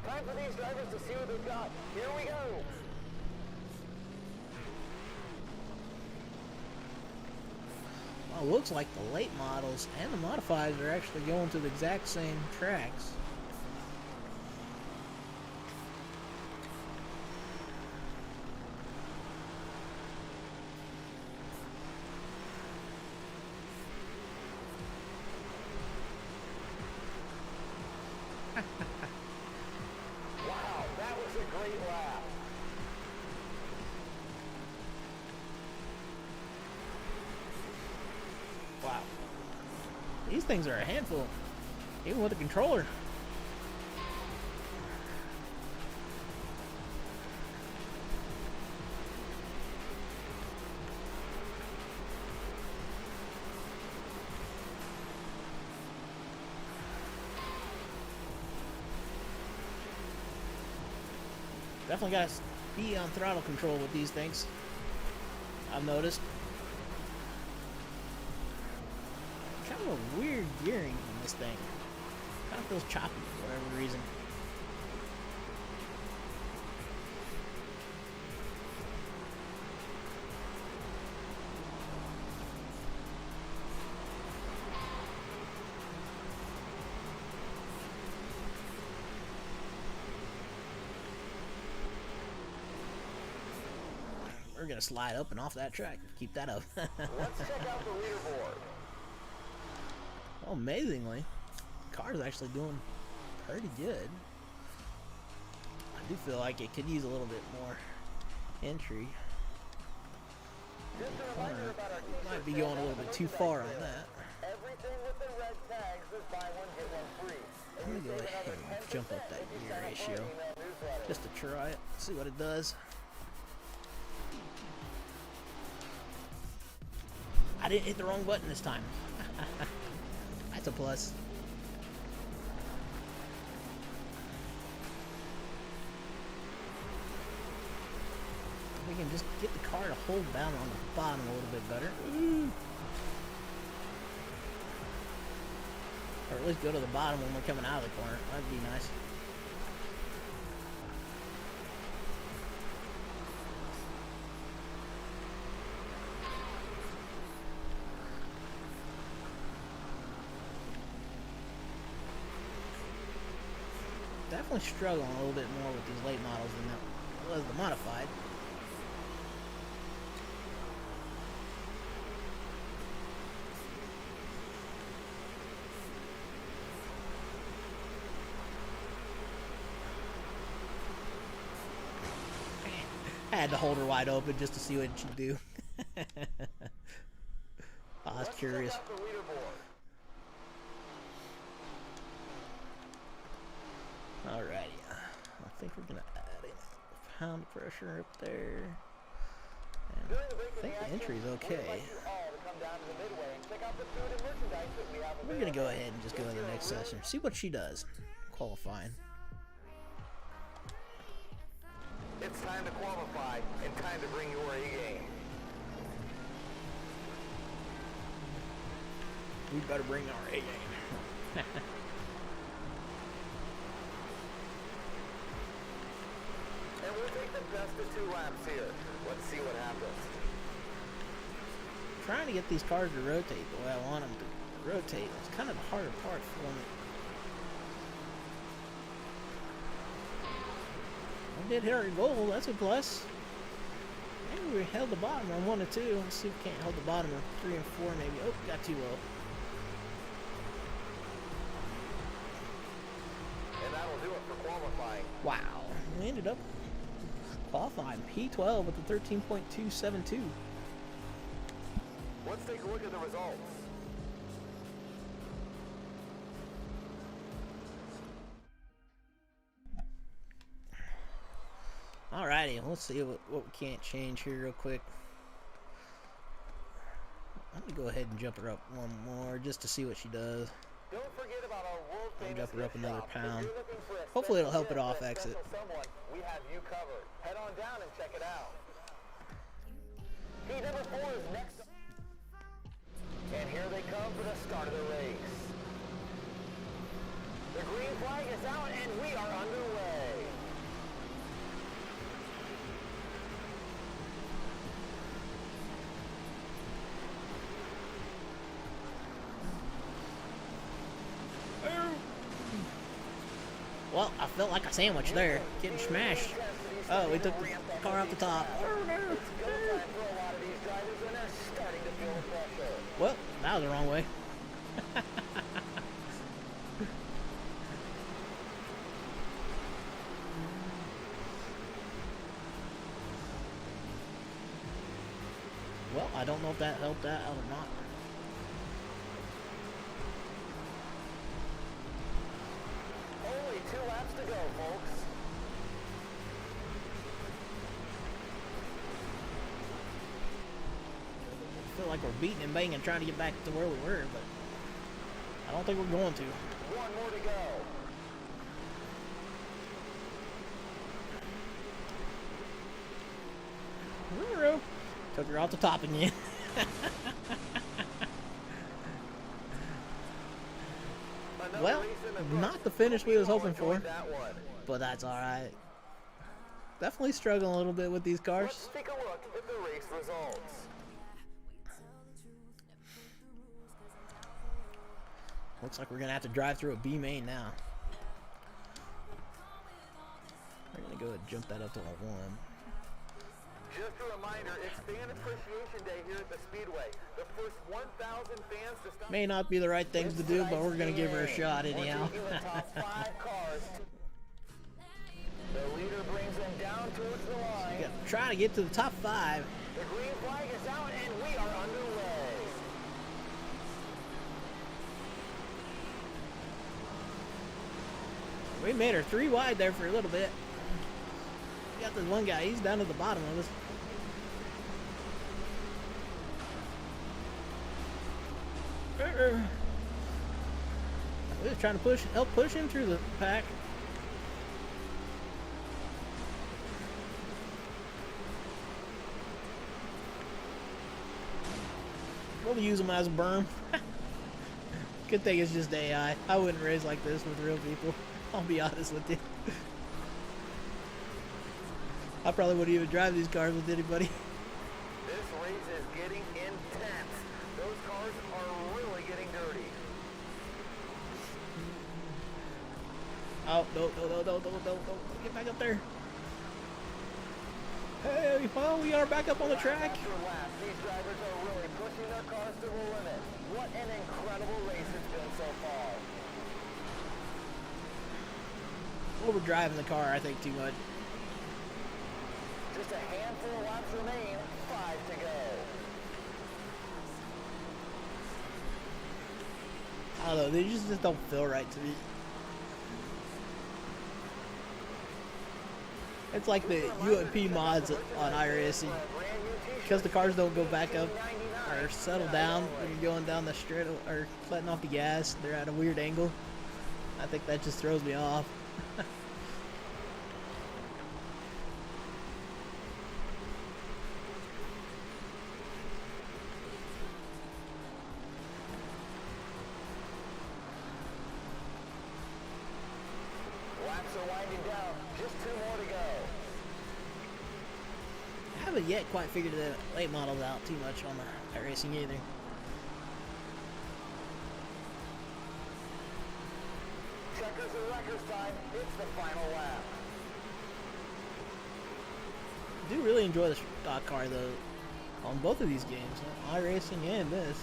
Time for these drivers to see what they've got. Here we go. Well, it looks like the late models and the modifieds are actually going to the exact same tracks. Wow, that was a great lap. Wow. These things are a handful, even with a controller. Definitely got to be on throttle control with these things, I've noticed. Kind of a weird gearing on this thing. Kind of feels choppy for whatever reason. We're gonna slide up and off that track. Keep that up. Let's check out the leaderboard. Oh, amazingly, the car's actually doing pretty good. I do feel like it could use a little bit more entry. Might be going a little bit too far on that. Everything with the red tags is buy one get one free. Let me go ahead and jump up that gear ratio just to try it, see what it does. I didn't hit the wrong button this time. That's a plus. We can just get the car to hold down on the bottom a little bit better. Or at least go to the bottom when we're coming out of the corner. That'd be nice. Definitely struggling a little bit more with these late models than that was the modified. I had to hold her wide open just to see what she'd do. I was curious. Alrighty, I think we're gonna add a pound of pressure up there. And I think the entry's okay. We're gonna go ahead and just go to the next session, see what she does qualifying. It's time to qualify and time to bring your A game. We better bring our A game. And we'll take the best of 2 laps here. Let's see what happens. Trying to get these cars to rotate the way I want them to rotate. It's kind of the harder part for me. I did hit our goal. That's a plus. Maybe we held the bottom on 1 and 2. Let's see if we can't hold the bottom of 3 and 4 maybe. Oh, got too low. And that'll do it for qualifying. Wow. We ended up qualifying P12 with a 13.272. Let's take a look at the results. Alrighty, let's see what we can't change here real quick. I'm gonna go ahead and jump her up 1 more just to see what she does. Don't forget about our world famous Jump her up another shop. pound. If you're looking for a Hopefully it'll special help it gift off or a exit. special someone, we have you covered. Head on down and check it out. Heat number 4 is next. And here they come for the start of the race. The green flag is out and we are underway. Well, I felt like a sandwich there, getting smashed. Oh, we took the car off the top. Oh, no. Well, that was the wrong way. Well, I don't know if that helped that out or not. Only 2 laps to go, folks. I feel like we're beating and banging trying to get back to where we were, but I don't think we're going to. 1 more to go. Took her off the top again. Well, not the finish we was hoping for, but that's alright. Definitely struggling a little bit with these cars. Let's take a look at the race results. Looks like we're gonna have to drive through a B main now. We're gonna go ahead and jump that up to a 1. Just a reminder, it's Fan Appreciation Day here at the Speedway. The first 1,000 fans to stop. May not be the right things to do, but we're gonna give her a shot anyhow. The top 5 cars. The leader brings them down towards the line. Yeah, trying to get to the top 5. The green flag is out and we are underway. We made her 3 wide there for a little bit. We got this one guy, he's down to the bottom of us. We're just trying to help push him through the pack. We'll use him as a berm. Good thing it's just AI. I wouldn't race like this with real people. I'll be honest with you. I probably wouldn't even drive these cars with anybody. This race is getting intense. Those cars are really getting dirty. Oh, no. Get back up there. Hey, well, we are back up on the track. After lap, these drivers are really pushing their cars to the limit. What an incredible race it's been so far. Overdriving the car, I think, too much. Just a handful of laps remain, 5 to go. I don't know, they just don't feel right to me. It's like the UMP mods on iRacing. Because the cars don't go back up or settle down when you're going down the straight or letting off the gas. They're at a weird angle. I think that just throws me off. Laps are winding down, just 2 more to go. haven't yet quite figured the late models out too much on the racing either. Checkers and wreckers time. It's the final lap. I do really enjoy the stock car though on both of these games, iRacing and this.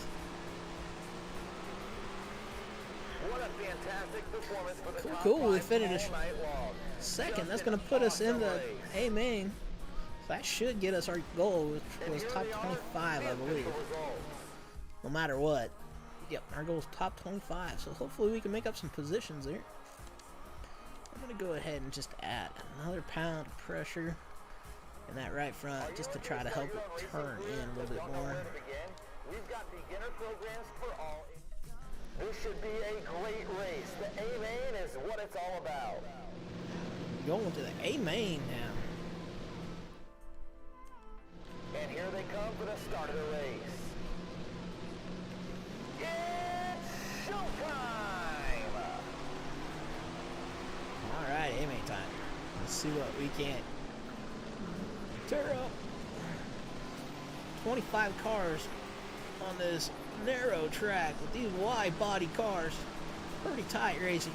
What a fantastic performance for the top Cool. We five finished all night long. second. That's Just going an to put us in the awesome race. A main. So that should get us our goal, which And was here top they are, 25, the I believe. official results. No matter what. Yep, our goal is top 25. So hopefully we can make up some positions there. I'm going to go ahead and just add another pound of pressure in that right front just to try to help it turn in a little bit more. We've got beginner programs for all. This should be a great race. The A main is what it's all about. Going to the A main now. And here they come for the start of the race. It's showtime! Alright, A main time. Let's see what we can tear up. 25 cars on this narrow track with these wide body cars. Pretty tight racing.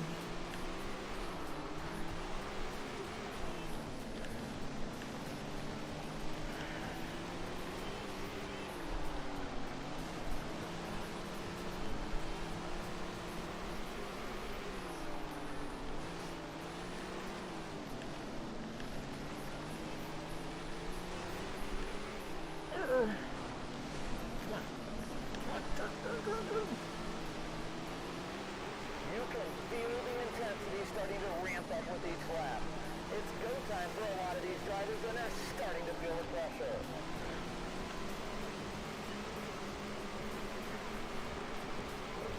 You can feel the intensity starting to ramp up with each lap. It's go time for a lot of these drivers, and they're starting to feel the pressure.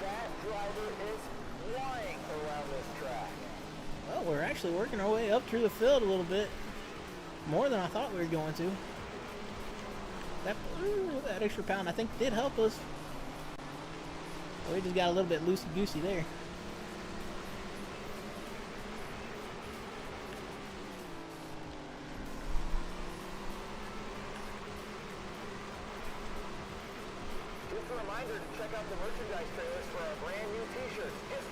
That driver is flying around this track. Well, we're actually working our way up through the field a little bit. More than I thought we were going to. That extra pound, I think, did help us. We just got a little bit loosey-goosey there. Just a reminder to check out the merchandise trailers for our brand new t-shirts. Just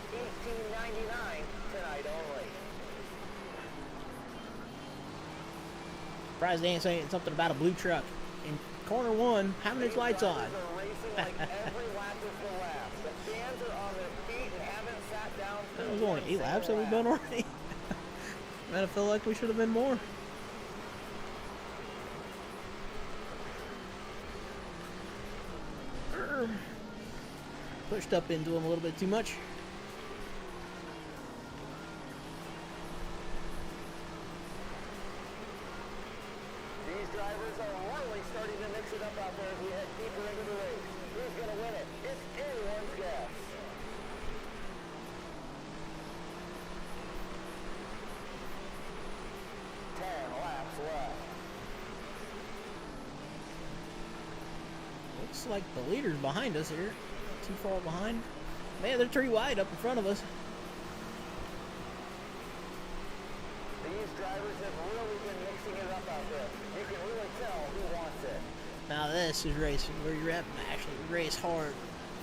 $18.99 tonight only. Surprised they ain't saying something about a blue truck in corner one having its lights on. These drivers are racing like every lap is the lap. The fans are on their feet and haven't sat down. That was only 8 laps that we've done already. Man, I feel like we should have been more. Pushed up into him a little bit too much. These drivers are really starting to mix it up out there as we head deeper into the race. Who's going to win it? It's anyone's guess. Laps left. Looks like the leader's behind us here. Not too far behind. Man, they're pretty wide up in front of us. These drivers have really been mixing it up out there. You can really tell who wants it. Now this is racing where you're at actually race hard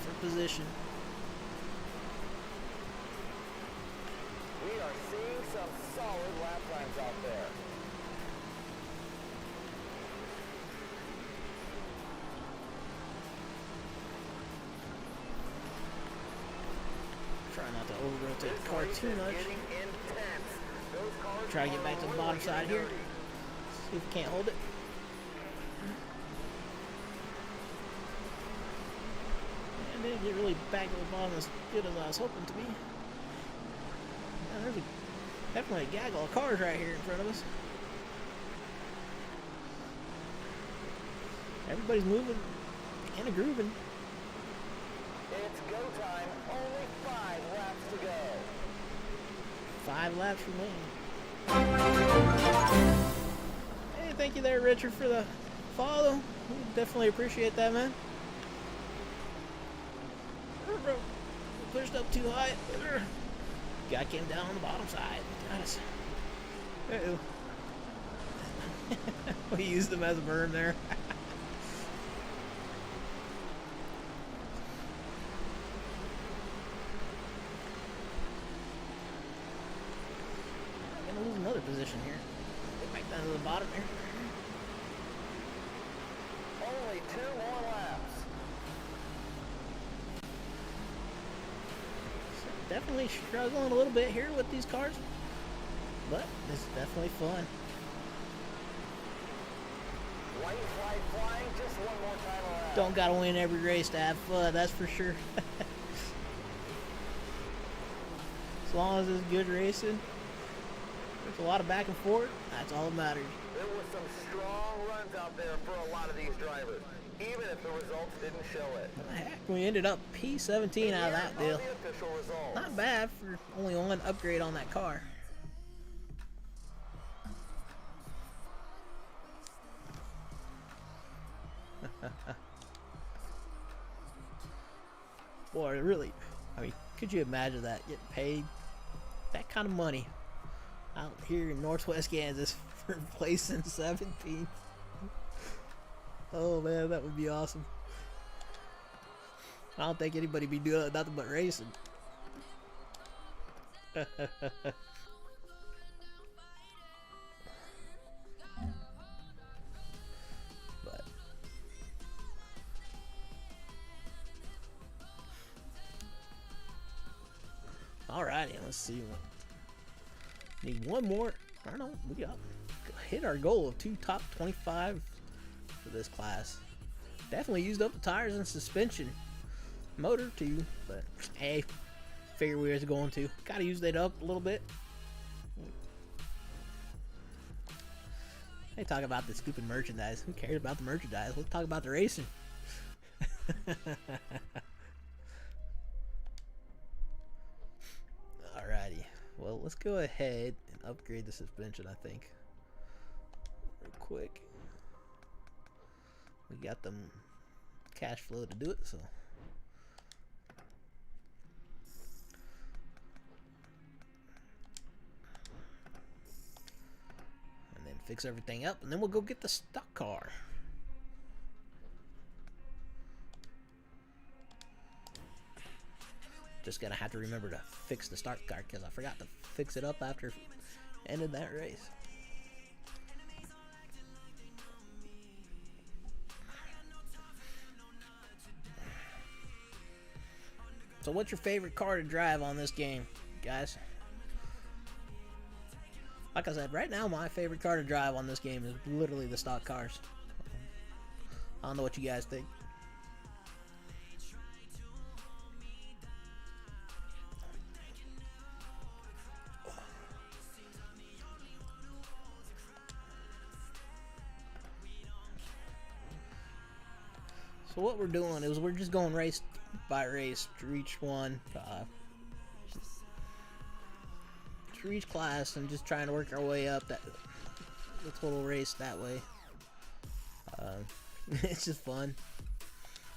for position. We are seeing some solid lap times out there. Try not to over-rotate the car too much. Try to get back to the bottom side here. See if we can't hold it. And didn't get really back to the bottom as good as I was hoping to be. There's definitely a gaggle of cars right here in front of us. Everybody's moving and a grooving. It's go time. Only 5 laps to go. 5 laps remaining. Hey, thank you there, Richard, for the follow. We definitely appreciate that, man. Pushed up too high. Guy came down on the bottom side. Got us. Uh-oh. We used them as a berm there. I'm gonna lose another position here. Get back down to the bottom here. Only 2 more laps. Definitely struggling a little bit here with these cars, but this is definitely fun. White flag flying just one more time around. Don't gotta win every race to have fun, that's for sure. As long as it's good racing, there's a lot of back and forth, that's all that matters. There were some strong runs out there for a lot of these drivers, even if the results didn't show it. Heck, we ended up P17 out of that deal. The official results. Not bad for only one upgrade on that car. Boy, really, I mean, could you imagine that? Getting paid that kind of money out here in Northwest Kansas for placing 17th. Oh man, that would be awesome. I don't think anybody be doing nothing but racing. But alrighty, let's see. Need one more. I don't know. We got hit our goal of 2 top 25 for this class. Definitely used up the tires and suspension. Motor too, but hey, figure we was going to. Gotta use that up a little bit. They talk about the stupid merchandise. Who cares about the merchandise? Let's talk about the racing. Alrighty. Well, let's go ahead and upgrade the suspension, I think. Real quick. We got them cash flow to do it, so. And then fix everything up, and then we'll go get the stock car. Just gonna have to remember to fix the start car because I forgot to fix it up after ended that race. So what's your favorite car to drive on this game, guys? Like I said, right now my favorite car to drive on this game is literally the stock cars. I don't know what you guys think. So what we're doing is we're just going race by race through each one, through each class, and just trying to work our way up the total race that way. It's just fun.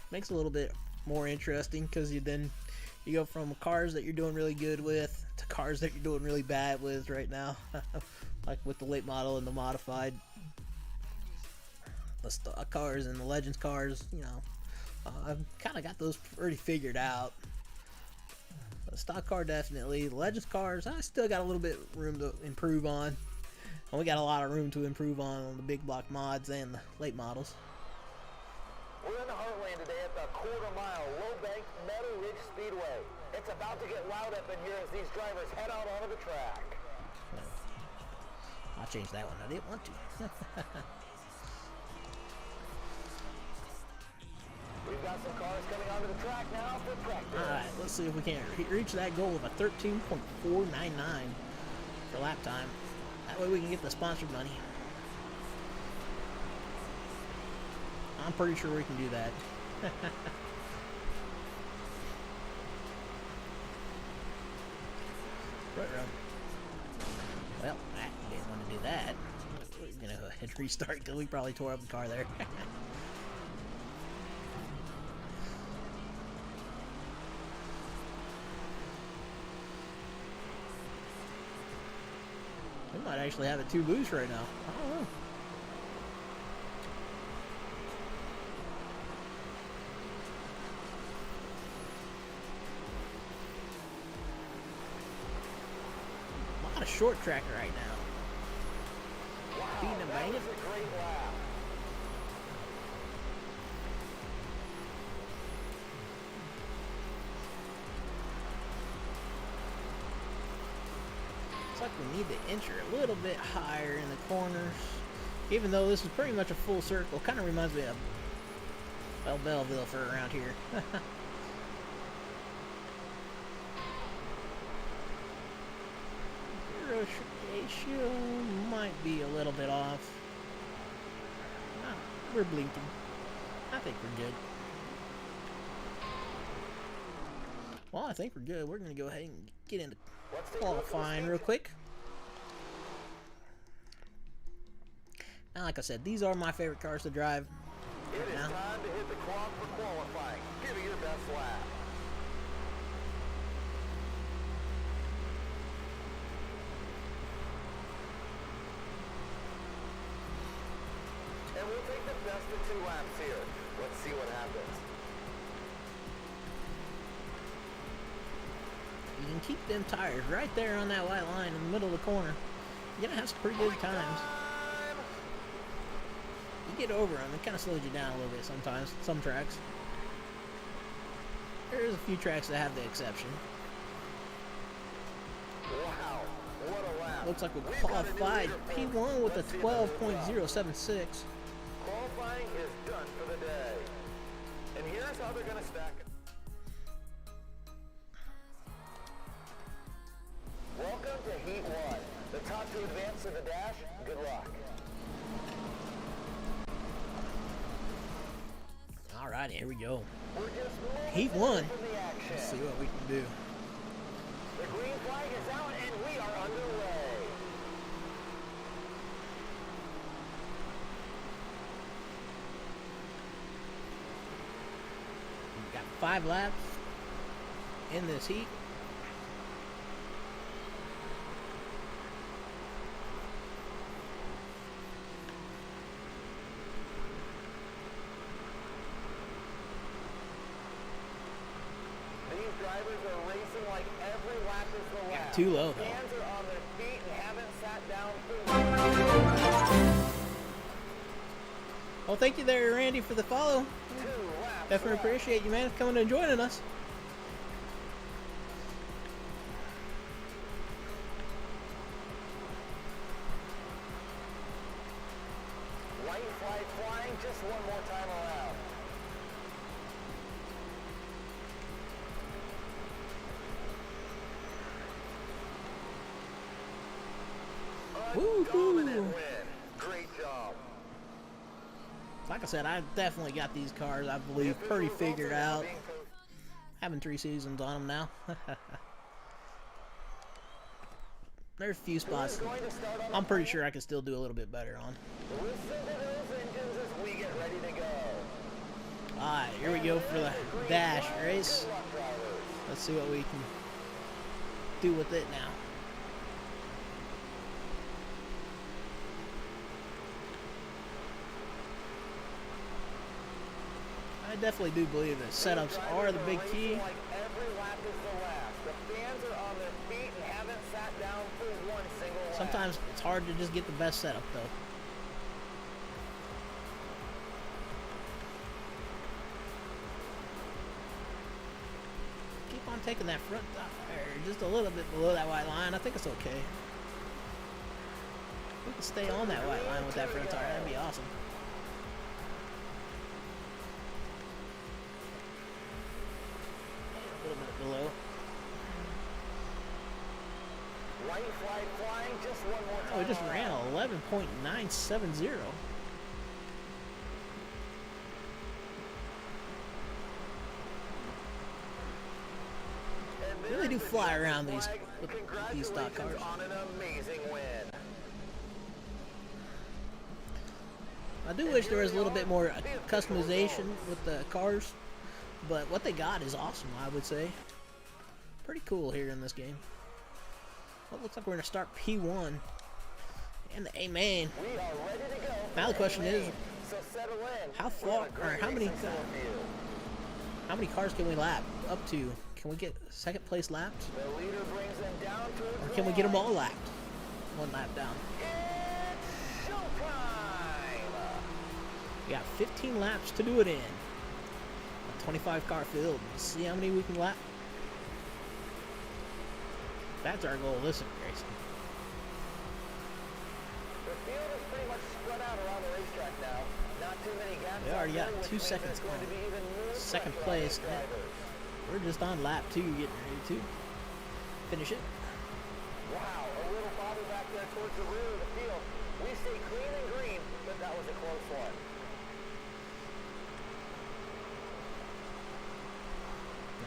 Makes it a little bit more interesting because you go from cars that you're doing really good with to cars that you're doing really bad with right now, like with the late model and the modified. The stock cars and the Legends cars, you know, I've kind of got those pretty figured out. The stock car definitely. The Legends cars, I still got a little bit room to improve on. And we got a lot of room to improve on the big block mods and the late models. We're in the Heartland today at the quarter-mile low-bank Meadow Ridge Speedway. It's about to get loud up in here as these drivers head out onto the track. I'll change that one. I didn't want to. We've got some cars coming onto the track now for practice. Alright, let's see if we can reach that goal of a 13.499 for lap time. That way we can get the sponsored money. I'm pretty sure we can do that. Right round. Well, I didn't want to do that. We're gonna go ahead and restart because we probably tore up the car there. We might actually have a 2 boost right now. I don't know. short track right now. Beating and banging. Looks like we need to enter a little bit higher in the corners. Even though this is pretty much a full circle. Kind of reminds me of, well, Belleville for around here. Ratio might be a little bit off. Ah, we're blinking. I think we're good. Well, I think we're good. We're going to go ahead and get into qualifying real quick. Now, like I said, these are my favorite cars to drive. It is time to hit the clock for qualifying. Give it your best lap. And we'll take the best of 2 laps here. Let's see what happens. You can keep them tires right there on that white line in the middle of the corner. You're going to have some pretty good times. You get over them, it kind of slows you down a little bit sometimes, some tracks. There's a few tracks that have the exception. Wow, what a lap. Looks like we qualified P1 with a 12.076. Qualifying is done for the day. And here's how they're going to stack it. Welcome to Heat 1. The top 2 advance to the dash. Good luck. Alright, here we go. We're just Heat 1. for the action. Let's see what we can do. The green flag is out and we are underway. We've got 5 laps in this heat. Drivers are racing like every lap is the lap. Too low, though. Fans are on their feet and haven't sat down for Well, thank you there, Randy, for the follow. 2 laps. Definitely appreciate you, man, coming and joining us. White flag flying just one more time around. Dominant win. Great job. Like I said, I definitely got these cars, I believe, pretty figured out. Having 3 seasons on them now. There's a few spots I'm pretty sure I can still do a little bit better on. Listen to those engines as we get ready to go. Alright, here we go for the dash race. Let's see what we can do with it now. I definitely do believe that setups are the big key. Like every lap is the last. The fans are on their feet and haven't sat down for one single lap. Sometimes it's hard to just get the best setup, though. Keep on taking that front tire just a little bit below that white line. I think it's okay. We can stay on that white line with that front tire. That'd be awesome. A little bit below. White flag flying just one more time. Oh, we just ran 11.970. And Really do fly around these with Congratulations these stock cars. on an amazing win. I do wish there was a little bit more customization with the cars, but what they got is awesome, I would say. Pretty cool here in this game. Well, it looks like we're going to start P1 and the A-Main. We are ready to go. Now the question is, So settle in. how far, or how many cars can we lap up to? Can we get second place lapped? The leader brings them down to Or can we get them all lapped? 1 lap down. It's showtime! We got 15 laps to do it in. A 25 car field. Let's see how many we can lap. That's our goal this race. The field is pretty much spread out around the racetrack now. Not too many gaps. We already out got there, 2 which means seconds there's going to be even more second pressure on place. these drivers. We're just on lap 2 getting ready to finish it. Wow, a little bobble back there towards the rear of the field. We stay clean and green, but that was a close one.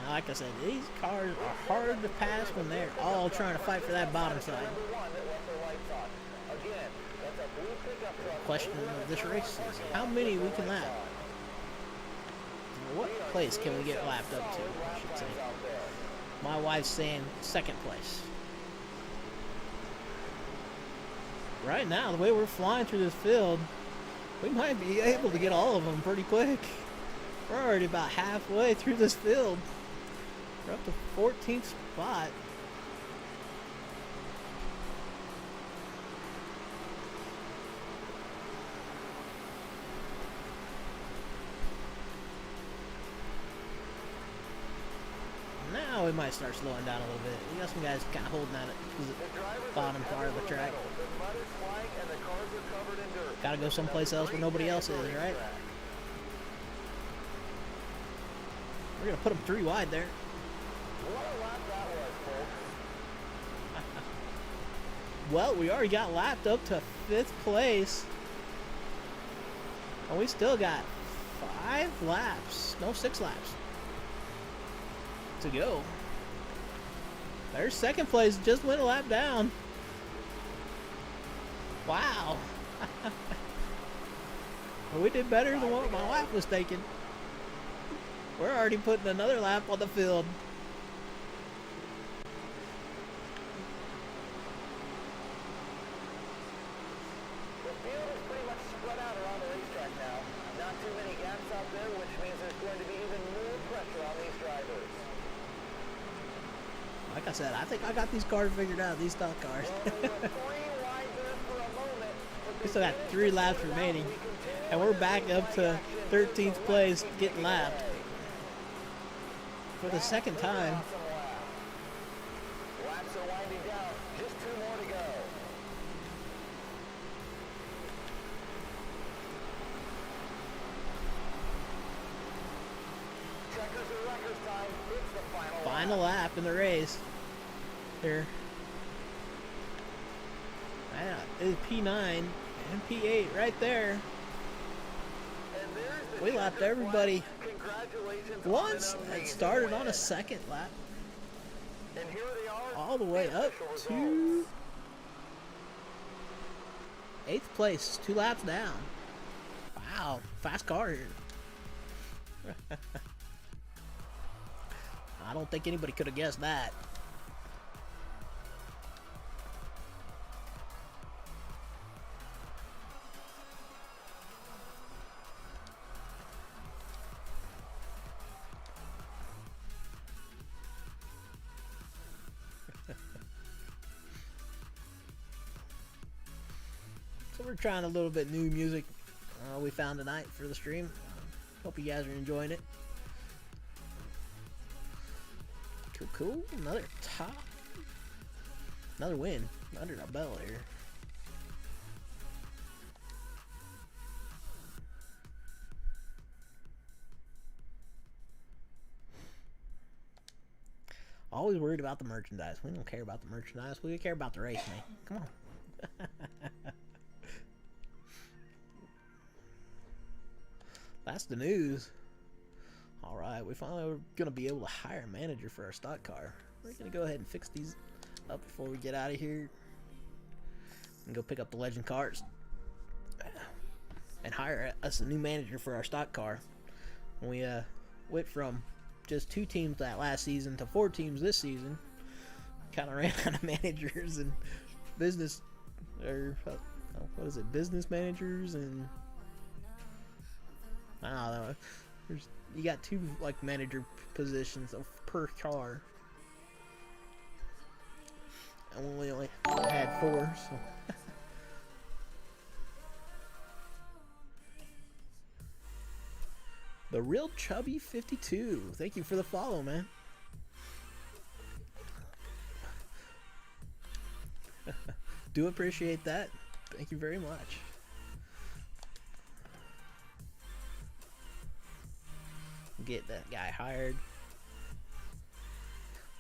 Now, like I said, these cars are hard to pass when they're all trying to fight for that bottom side. The question of this race is how many we can lap. What place can we get lapped up to, I should say. My wife's saying second place. Right now, the way we're flying through this field, we might be able to get all of them pretty quick. We're already about halfway through this field. We're up to 14th spot. Now we might start slowing down a little bit. We got some guys kind of holding out at the bottom part of the track. Gotta go someplace else where nobody else is, right? We're gonna put them 3 wide there. What a lap that was, folks. Well, we already got lapped up to 5th place. And we still got 5 laps. No, 6 laps to go. There's second place. Just went a lap down. Wow. Well, we did better than what my wife was thinking. We're already putting another lap on the field. The field is pretty much spread out around the racetrack now. Not too many gaps out there, which means there's going to be even more pressure on these drivers. Like I said, I think I got these cars figured out, these stock cars. We still got 3 laps remaining, and we're back up to 13th place getting lapped for the second time. Laps are winding down. Just 2 more to go. Checkers and wreckers time. It's the Final lap in the race. Here. Yeah, it's P9 and P8 right there. We lapped everybody once and started on a second lap. And here they are, all the way up to 8th place, 2 laps down. Wow, fast car here. I don't think anybody could have guessed that. So we're trying a little bit new music we found tonight for the stream. Hope you guys are enjoying it. Cool. Another top. Another win under our belt here. Always worried about the merchandise. We don't care about the merchandise. We care about the race, man. Come on. That's the news. Alright, we finally are going to be able to hire a manager for our stock car. We're going to go ahead and fix these up before we get out of here. And go pick up the legend cars. And hire us a new manager for our stock car. We went from just 2 teams that last season to 4 teams this season. Kind of ran out of managers and business, or what is it, business managers, and I don't know. You got 2 like manager positions per car. And we only had 4, so. The Real Chubby 52. Thank you for the follow, man. Do appreciate that. Thank you very much. Get that guy hired.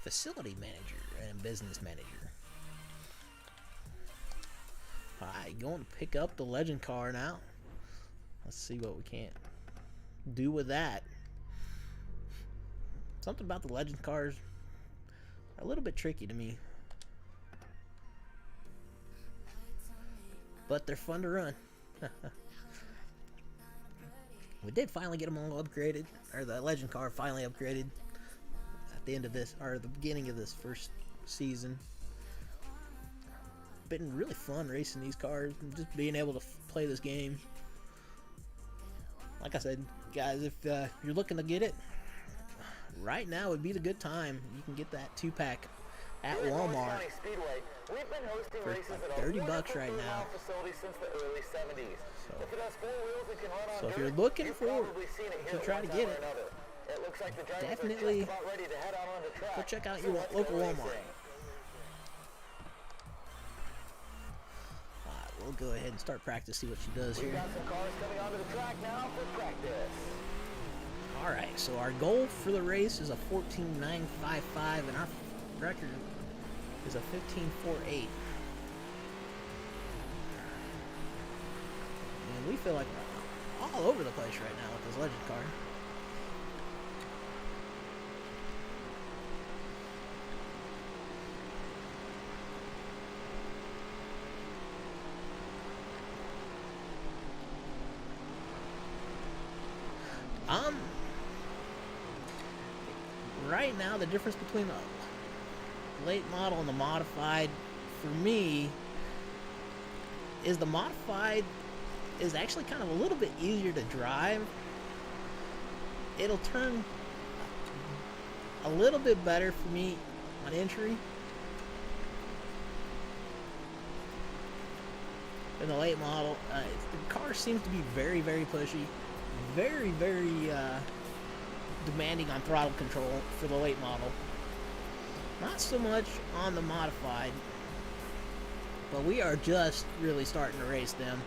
Facility manager and business manager. Alright, going to pick up the legend car now. Let's see what we can do with that. Something about the legend cars are a little bit tricky to me. But they're fun to run. We did finally get them all upgraded, or the legend car finally upgraded at the end of this, or the beginning of this first season. Been really fun racing these cars and just being able to play this game. Like I said, guys, if you're looking to get it, right now would be the good time. You can get that 2-pack at Walmart for like $30 right now. So if you're looking for to try to get it, definitely go check out your local Walmart. We'll go ahead and start practice, see what she does here. Alright, so our goal for the race is a 14.955 and our record is a 15.48. And we feel like we're all over the place right now with this legend car. Right now, the difference between the late model and the modified, for me, is the modified is actually kind of a little bit easier to drive. It'll turn a little bit better for me on entry than the late model. The car seems to be very, very pushy, very, very demanding on throttle control for the late model. Not so much on the modified, but we are just really starting to race them.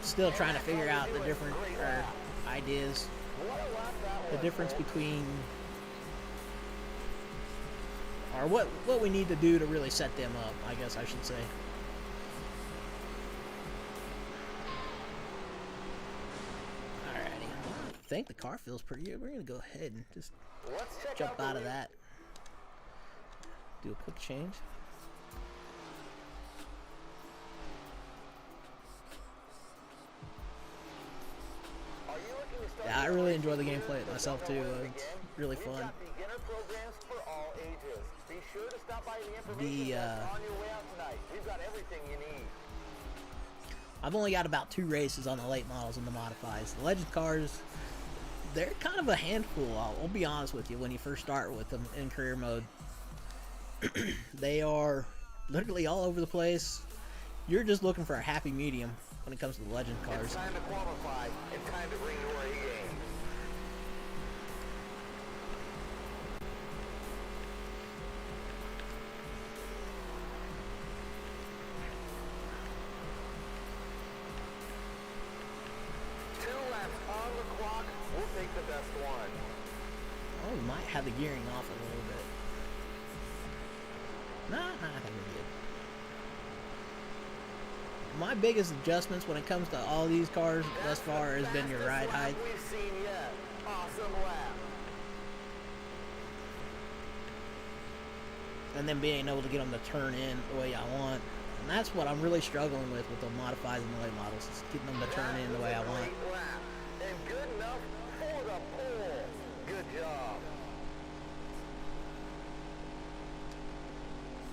Still trying to figure out the different ideas, the difference between, or what we need to do to really set them up, I guess I should say. I think the car feels pretty good. We're gonna go ahead and just jump out of that. Do a quick change. Yeah, I really enjoy the gameplay myself too. It's really fun. I've only got about 2 races on the late models and the modifieds. The legend cars, they're kind of a handful. I'll be honest with you. When you first start with them in career mode, they are literally all over the place. You're just looking for a happy medium when it comes to the legend cars. It's time to qualify and time to bring your A game. Take the best one. Oh, we might have the gearing off a little bit. Nah, I think we're good. My biggest adjustments when it comes to all these cars thus far has been your ride height. We've seen yet. Awesome lap. And then being able to get them to turn in the way I want. And that's what I'm really struggling with the modifieds and the late models, is getting them to turn in the way I want. And good enough for the pole. Good job.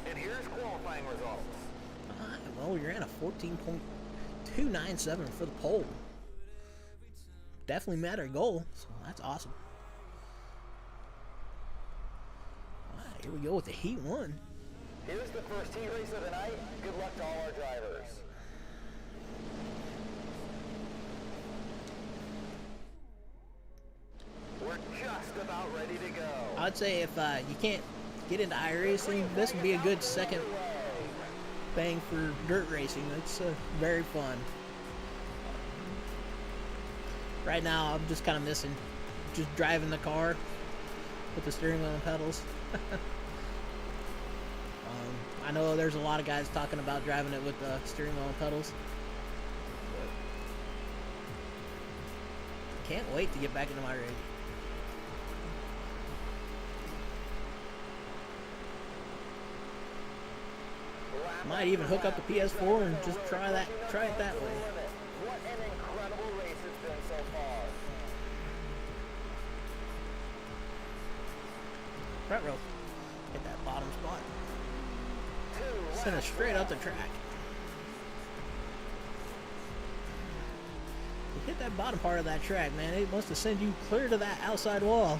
And here's qualifying results. Well, we ran a 14.297 for the pole. Definitely met our goal, so that's awesome. Here we go with the Heat 1. Here's the first heat race of the night. Good luck to all our drivers. We're just about ready to go. I'd say if you can't get into iRacing, this would be a good second thing for dirt racing. It's very fun. Right now, I'm just kind of missing just driving the car with the steering wheel and pedals. I know there's a lot of guys talking about driving it with the steering wheel and pedals. Can't wait to get back into my rig. Might even hook up the PS4 and just try it that way. What an incredible race it's been so far. Front row. Hit that bottom spot. Send it straight up the track. You hit that bottom part of that track, man. It must have sent you clear to that outside wall.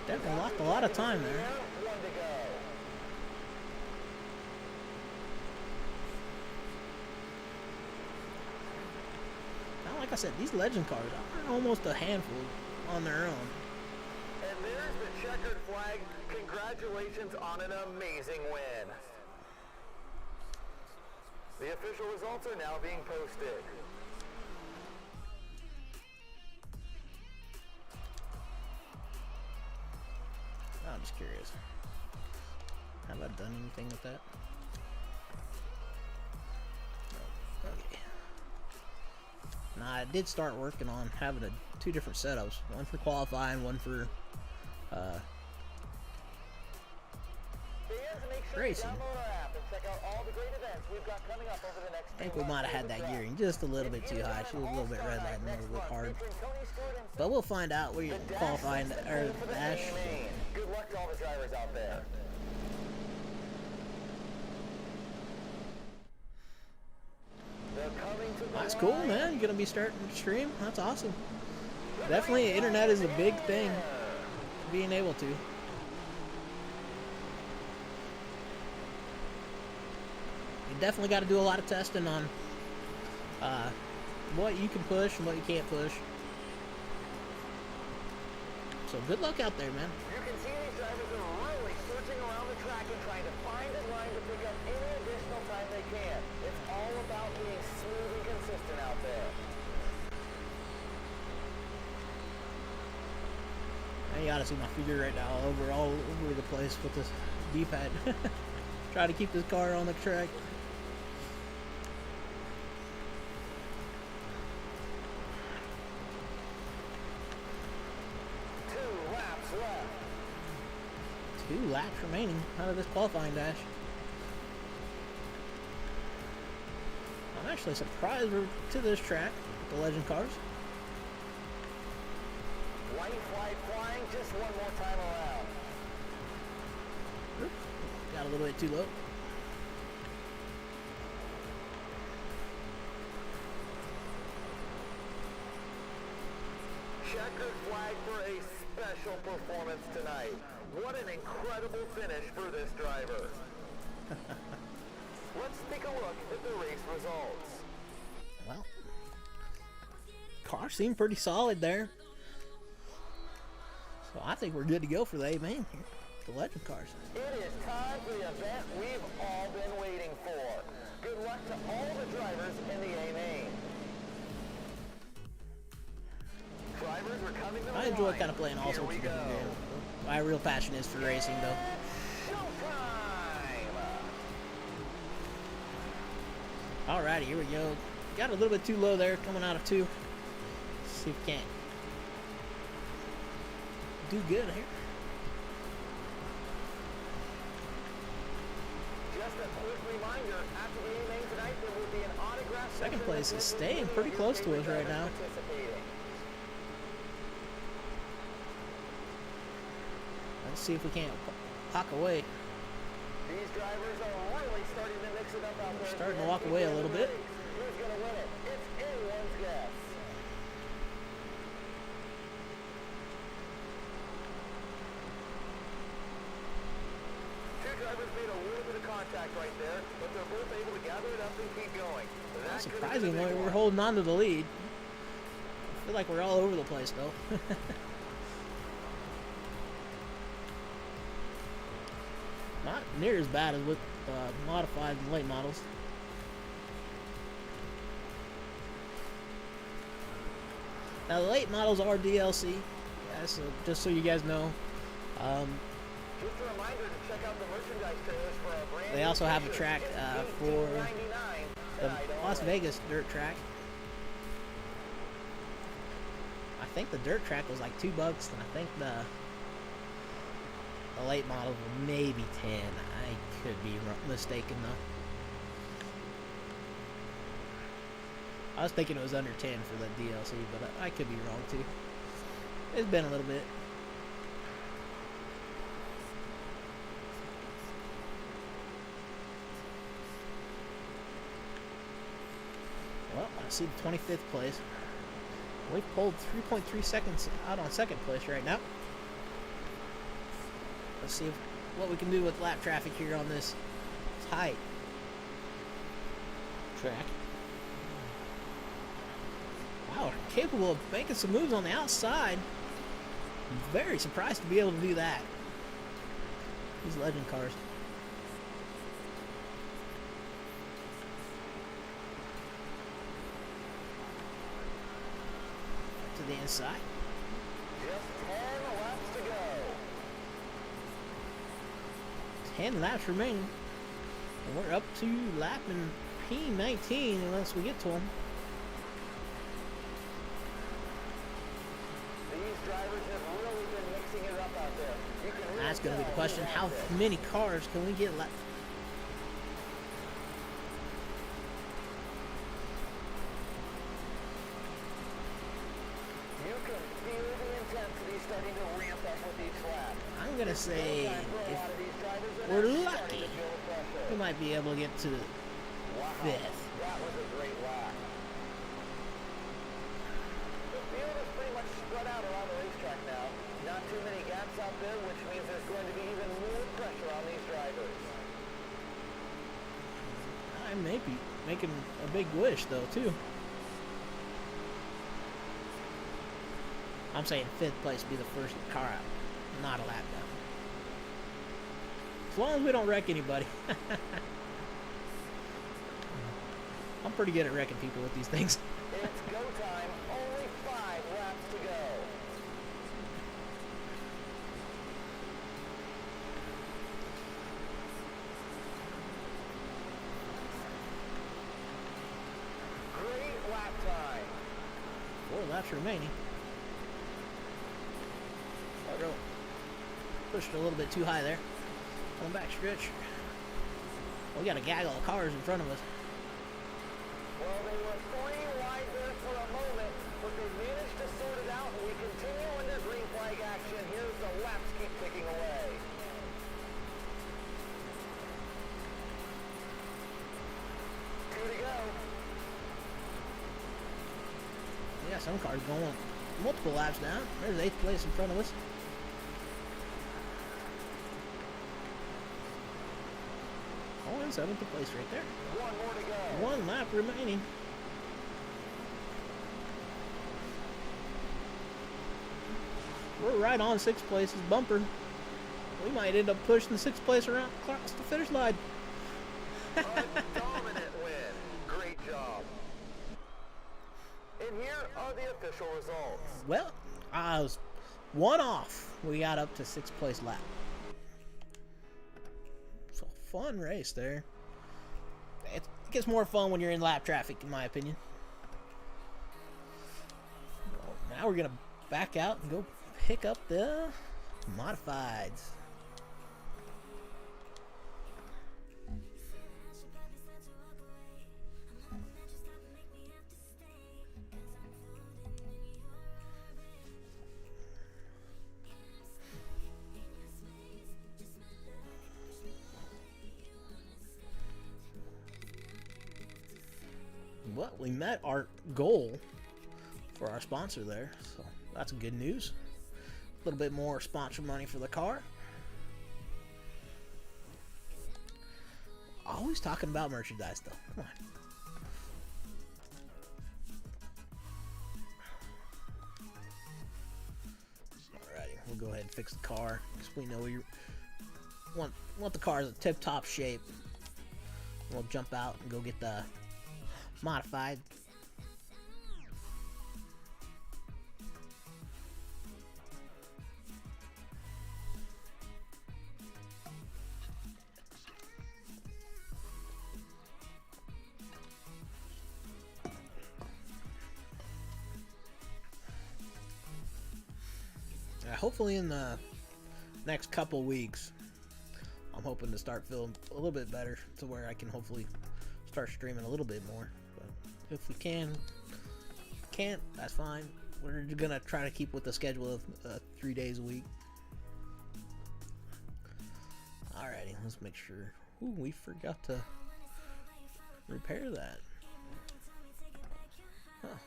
Definitely lost a lot of time there. Now, like I said, these legend cars are almost a handful on their own. And there's the checkered flag. Congratulations on an amazing win. The official results are now being posted. I'm just curious. Have I done anything with that? No. Okay. Nah, I did start working on having two different setups. One for qualifying, one for racing. I think we might have had that gearing just a little bit too high. She was a little bit red light and a little bit hard. But we'll find out where you're qualifying or dash. Good luck to all the drivers out there. That's cool, man. You're gonna be starting to stream. That's awesome. Definitely, internet is a big thing. Being able to. You definitely got to do a lot of testing on what you can push and what you can't push. So good luck out there, man. You can see these drivers are really searching around the track and trying to find a line to pick up any additional time they can. It's all about being smooth and consistent out there. And you gotta see my figure right now all over the place with this D-pad. Try to keep this car on the track. Two laps remaining out of this qualifying dash. I'm actually surprised we're to this track with the legend cars. White flag flying just one more time around. Oops, got a little bit too low. Checkered flag for a special performance tonight. What an incredible finish for this driver. Let's take a look at the race results. Well, car seemed pretty solid there. So I think we're good to go for the A-main here. The legend cars. It is time for the event we've all been waiting for. Good luck to all the drivers in the A-main. Drivers are coming to the I enjoy line. kind of playing all sorts of different games. My real passion is for racing, though. Showtime! Alrighty, here we go. Got a little bit too low there, coming out of 2. Let's see if we can't do good here. Just a quick reminder, after the A-main tonight, there will be an autograph Second session place that is will staying reveal pretty your close to favorite us right drivers now. participating. Let's see if we can't hawk away. These drivers are really starting to mix it up out there. Starting to walk away a little bit. Who's going to win it? It's anyone's guess. made a little bit of contact right there, but they're both able to gather it up and keep going. That could have been a Surprisingly, big we're one. holding on to the lead. I feel like we're all over the place, though. Not near as bad as with modified and late models. Now, the late models are DLC. Yeah, so just so you guys know. Just a reminder to check out the merchandise trailers for our brand They new also have a t-shirts. track It's for $18.99 the tonight Las only. Vegas dirt track. I think the dirt track was like $2, and I think the late model were maybe 10. I could be mistaken though. I was thinking it was under 10 for the DLC, but I could be wrong too. It's been a little bit. Well, I see the 25th place. We've pulled 3.3 seconds out on second place right now. Let's see what we can do with lap traffic here on this tight track. Wow, we're capable of making some moves on the outside. I'm very surprised to be able to do that. These legend cars. To the inside. Just 10 laps to go. 10 laps remaining. And we're up to lap in P19 unless we get to them. These drivers have really been mixing it up out there. You can really That's going to be the tell question. who How has it. many cars can we get left? You can feel the intensity starting to ramp up with each lap. I'm going to say Time for a if lot of these drivers, and we're they're lucky, starting to feel the pressure. we might be able to get to the Wow, 5th. that was a great lap. The field is pretty much spread out around the racetrack now. Not too many gaps out there, which means there's going to be even more pressure on these drivers. I may be making a big wish, though, too. I'm saying 5th place be the first car out, not a lap down. As long as we don't wreck anybody. I'm pretty good at wrecking people with these things. It's go time. Only 5 laps to go. Great lap time. 4 laps remaining. Oh, pushed a little bit too high there. On the back stretch. We got a gaggle of cars in front of us. Well, they were 3 wide there for a moment, but they managed to sort it out, and we continue under green flag action. Here's the laps keep ticking away. Two to go. Yeah, some cars going multiple laps down. There's 8th place in front of us. Oh, and 7th place right there. 1 more to go. 1 lap remaining. We're right on 6th place's bumper. We might end up pushing the 6th place around across the finish line. A dominant win. Great job. And here are the official results. Well, I was 1 off. We got up to 6th place lap. So fun race there. It gets more fun when you're in lap traffic, in my opinion. Well, now we're gonna back out and go pick up the modifieds. Well, we met our goal for our sponsor there, so that's good news. A little bit more sponsor money for the car. Always talking about merchandise, though. Come on. Alrighty, we'll go ahead and fix the car because we know we want the car in tip-top shape. We'll jump out and go get the modified. Hopefully in the next couple weeks, I'm hoping to start feeling a little bit better to where I can hopefully start streaming a little bit more. But if we can't, that's fine. We're gonna try to keep with the schedule of 3 days a week. Alrighty, let's make sure. Ooh, we forgot to repair that. Huh.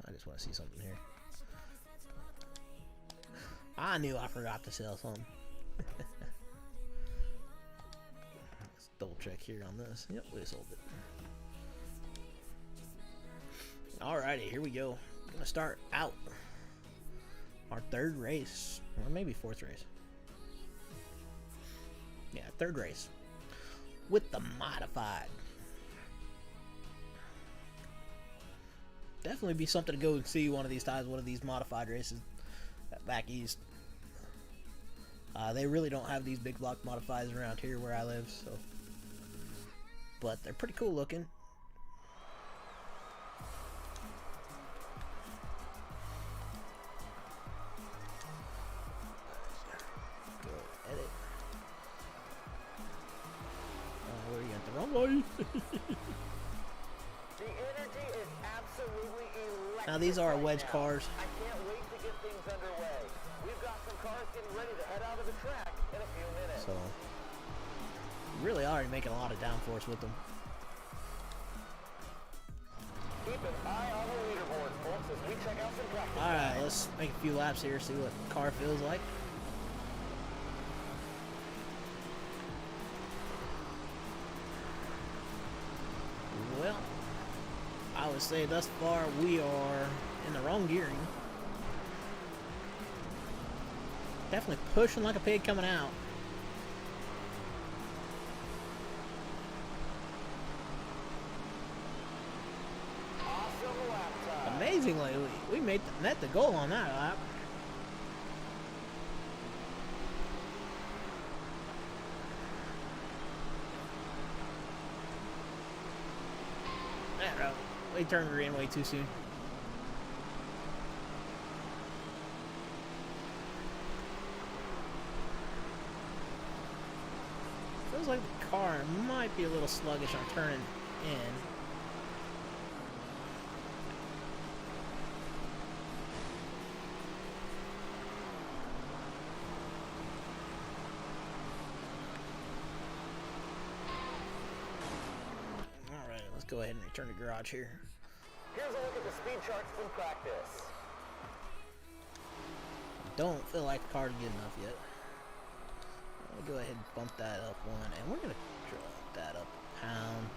I just want to see something here. I knew I forgot to sell something. Let's double check here on this. Yep, we sold it. Alrighty, here we go. We're gonna start out our third race, or maybe fourth race. Yeah, third race with the modified. Definitely be something to go and see one of these times, one of these modified races back east. They really don't have these big block modifieds around here where I live, so. But they're pretty cool looking. Go edit. Oh, we got the wrong one. The energy is absolutely electric. Now these are right wedge now. cars. I can't wait to get things underway. We've got some cars getting ready to head out of the track in a few minutes. So, really already making a lot of downforce with them. Keep an eye on the leaderboards, folks, as we check out some practice. Alright, let's make a few laps here, see what the car feels like. Well, I would say thus far we are in the wrong gearing. Definitely pushing like a pig coming out. Awesome lap time. Amazingly, we met the goal on that lap. We turned green way too soon. Feels like the car might be a little sluggish on turning in. Alright, let's go ahead and return to garage here. Here's a look at the speed charts from practice. Don't feel like the car's good enough yet. I'll go ahead and bump that up one, and we're gonna drop that up a pound.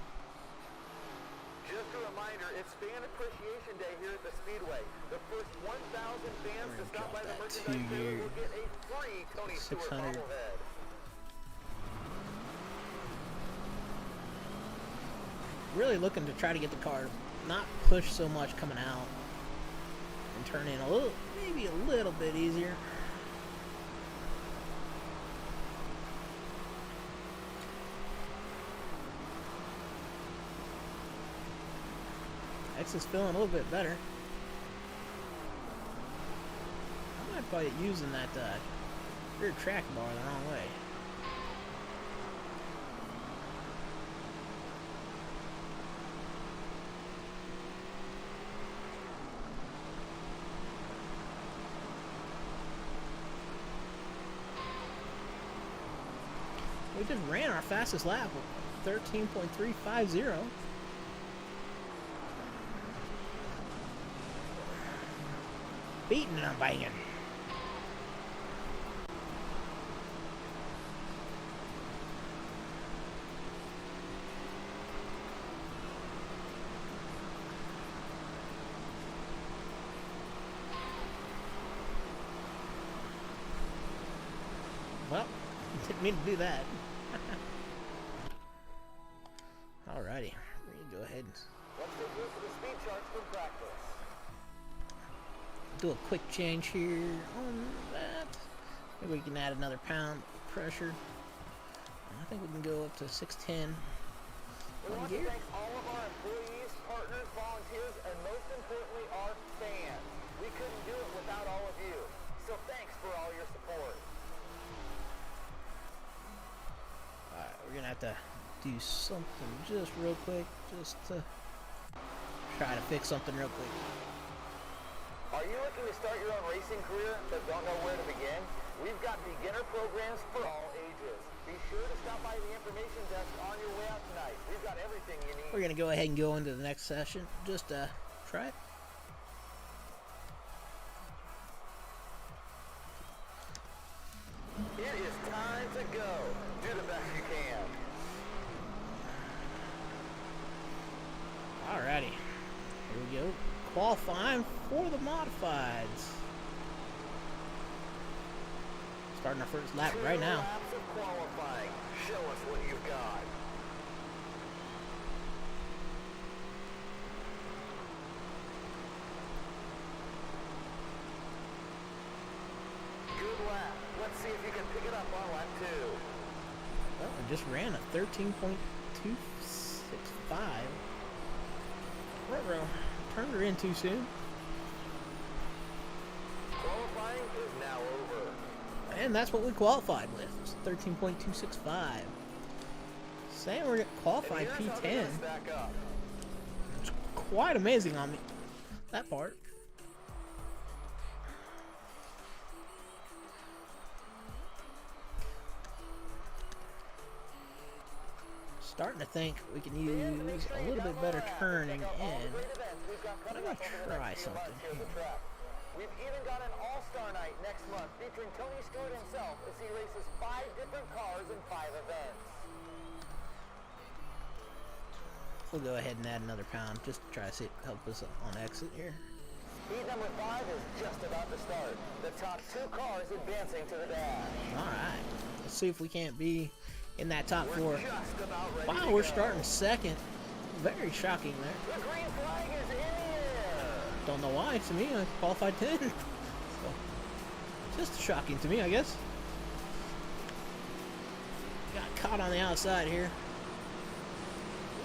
Just a reminder, it's Fan Appreciation Day here at the Speedway. The first 1,000 fans to stop by the merchandise booth will get a free Tony Stewart 600. bobblehead. Really looking to try to get the car not push so much coming out and turn in a little, maybe a little bit easier. X is feeling a little bit better. I might probably using that rear track bar the wrong way. We just ran our fastest lap with 13.350. Beating and banging. Well, didn't mean to do that. Alrighty, we're gonna go ahead and Let's take a look at the speed charts from practice. do a quick change here on that. Maybe we can add another pound of pressure. I think we can go up to 610 We on want gear. to thank all of our employees, partners, volunteers, and most importantly, our fans. We couldn't do it without all of you. So thanks for all your support. Alright, we're gonna have to do something just real quick, just to try to fix something real quick. Are you looking to start your own racing career but don't know where to begin? We've got beginner programs for all ages. Be sure to stop by the information desk on your way out tonight. We've got everything you need. We're gonna go ahead and go into the next session, just try it. It is time to go. Do the best you can. Alrighty, here we go. Qualifying for the modifieds. Starting our first lap right now. 2 laps of qualifying. Show us what you've got. Good lap. Let's see if you can pick it up on lap 2. Well, I just ran a 13.265. Ruh-roh. Turned her in too soon. Qualifying is now over. And that's what we qualified with. It's 13.265. Saying we're gonna qualify And here's how the P10. rest stack up. It's quite amazing on me. That part. Starting to think we can use a little bit better turning in. I'm gonna try something here. We've even got an all-star night next month featuring Tony Stewart himself as he races 5 different cars in 5 events. We'll go ahead and add another pound just to try to see, help us on exit here. Heat number 5 is just about to start. The top 2 cars advancing to the dash. Alright, let's see if we can't be in that top 4. We're just about ready Wow, to we're go. starting second. Very shocking there. The green flag is in the air. Don't know why. To me, I qualified 10. So, just shocking to me, I guess. Got caught on the outside here.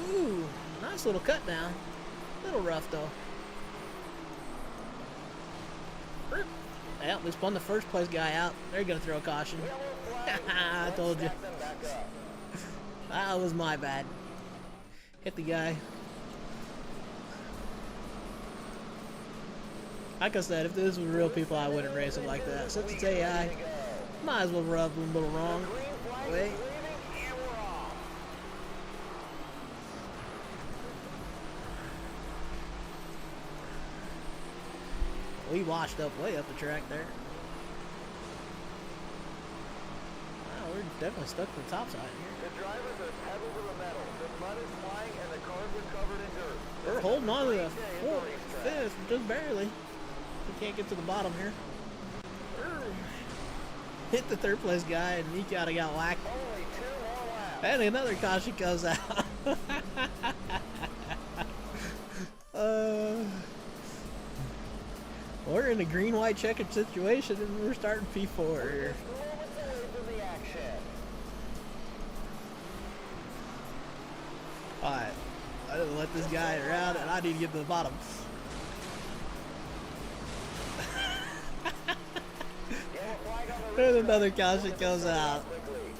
Ooh, nice little cut down. Little rough though. Well, we spun the first place guy out. They're gonna throw a caution. Yellow flag. I Let's told you. stack them back up. That was my bad. Hit the guy. Like I said, if this was real people, I wouldn't race it like that. Since it's AI, might as well rub them a little wrong. Green flag Wait. is waving and we're off. We washed up way up the track there. Wow, we're definitely stuck to the top side here. The drivers are pedal to the metal. The mud is flying and the cars are covered in dirt. We're holding on to the Great day at the fourth, racetrack. fifth, just barely. We can't get to the bottom here. Hit the third place guy and he kinda got whacked. Only 2 more laps. And another caution goes out. We're in a green-white checkered situation and we're starting P4 here. Moments away from the action. Alright, I didn't let this guy around and I need to get to the bottom. Yellow flag on the There's racetrack. another caution goes out. Quickly.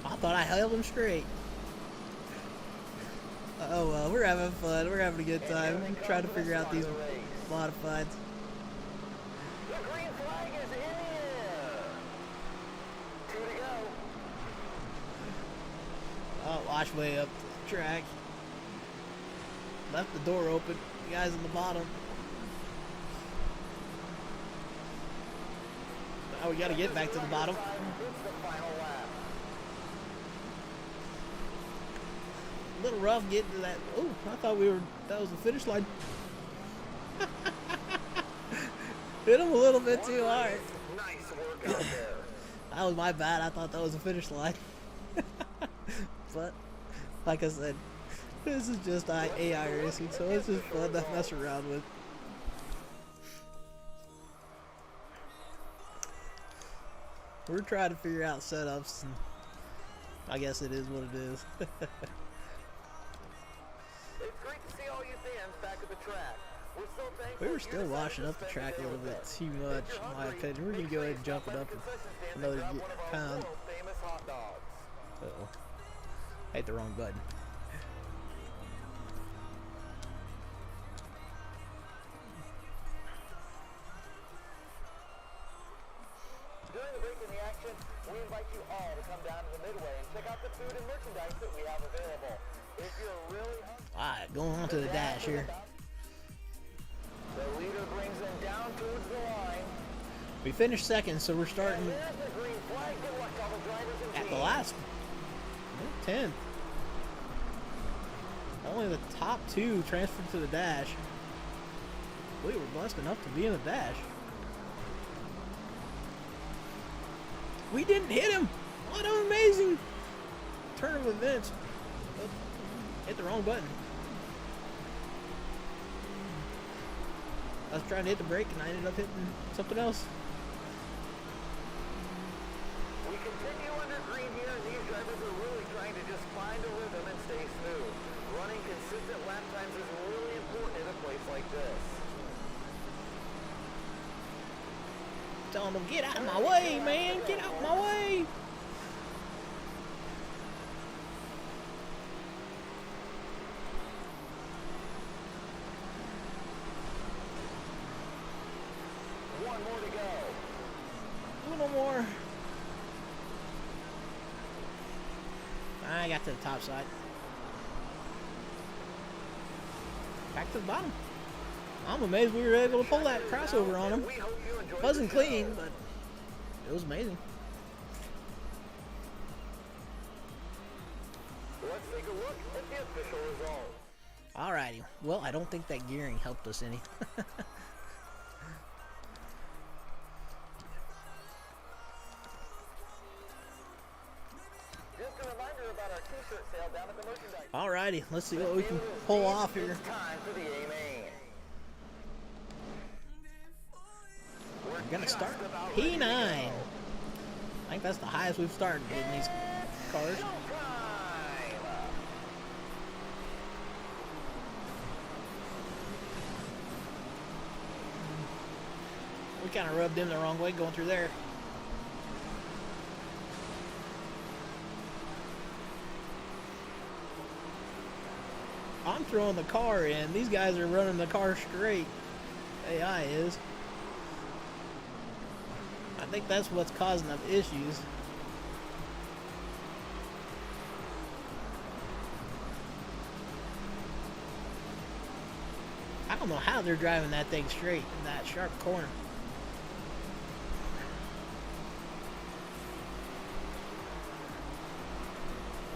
I thought I held him straight. Oh well, we're having fun. We're having a good time. Trying to figure out these modifieds. The green flag is in the air. 2 to go. Oh, wash way up the track. Left the door open. The guys in the bottom. Now we gotta get back to the bottom. It's the final lap. A little rough getting to that. Oh, I thought that was the finish line. Hit him a little bit too hard. Nice work out there. That was my bad. I thought that was a finish line. But, like I said, this is just AI racing, so it's just fun to mess around with. We're trying to figure out setups, and I guess it is what it is. It's great to see all you fans back at the track. We're so thankful We were still washing up the track a little bit too much, in my opinion. We're going to go ahead and jump it up another pound. Famous hot dogs. Uh-oh. I hit the wrong button. During the break in the action, we invite you all to come down to the midway and check out the food and merchandise that we have available. If you're really hungry, Alright, going on to the dash here. the leader brings them down towards the line. We finished second, so we're starting And there's the green flag. Good luck to all the drivers and at the teams. last 10th. Only the top two transferred to the dash. We were blessed enough to be in the dash. We didn't hit him! What an amazing turn of events. Oh, hit the wrong button. I was trying to hit the brake and I ended up hitting something else. We continue under green here, and these drivers are really trying to just find a rhythm and stay smooth. Running consistent lap times is really important in a place like this. Telling them, get out of my way, man! Get out of my way! One more to go. A little more. I got to the top side. Back to the bottom. I'm amazed we were able to pull that crossover on him. We hope you enjoyed Wasn't the show. clean, but it was amazing. Let's take a look at the official results. Alrighty. Well, I don't think that gearing helped us any. Just a reminder about our t-shirt sale down at the merchandise. Alrighty, let's see what we can pull off here. It's time for the A-Main. We're gonna start P9. I think that's the highest we've started in these cars. We kind of rubbed him the wrong way going through there. I'm throwing the car in. These guys are running the car straight. AI is. I think that's what's causing them issues. I don't know how they're driving that thing straight in that sharp corner.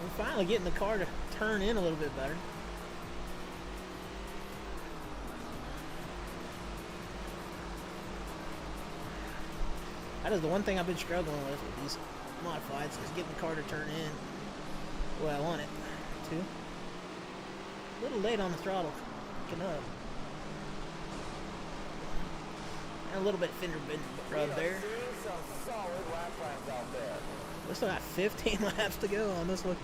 We're finally getting the car to turn in a little bit better. That is the one thing I've been struggling with these modifieds, is getting the car to turn in the way I want it to. A little late on the throttle, picking up. And a little bit fender bend rub there. Some solid lap times out there. We still got 15 laps to go on this one.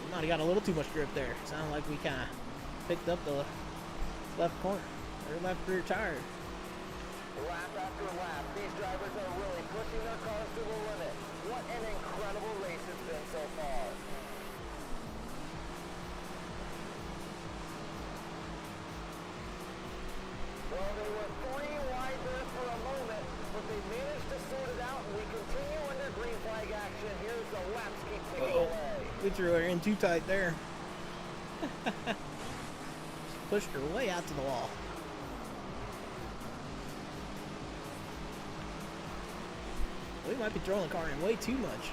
We might have got a little too much grip there. Sounded like we kind of picked up the left corner, or left rear tire. Lap after lap, these drivers are really pushing their cars to the limit. What an incredible race it's been so far. Well, they were 3 wide there for a moment, but they managed to sort it out, and we continue under green flag action. Here's the laps keep ticking away. We threw her in too tight there. Pushed her way out to the wall. We might be throwing the car in way too much.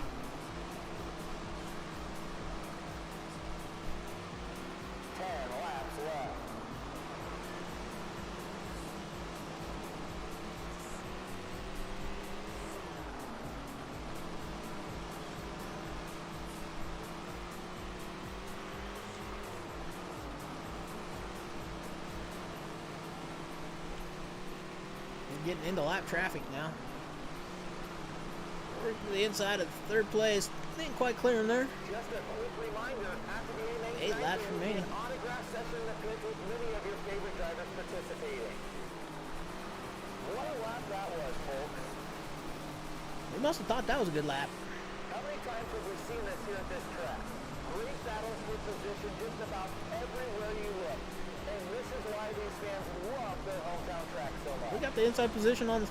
Getting into lap traffic now. We're to the inside of third place. Ain't quite clear in there. Just a quick reminder, after the 8 laps remaining. an autograph session that pins with many of your favorite drivers participating. What a lap that was, folks. We must have thought that was a good lap. How many times have we seen this here at this track? Great battles for position just about everywhere you look. And this is why these fans love their hometown track so much. We got the inside position on the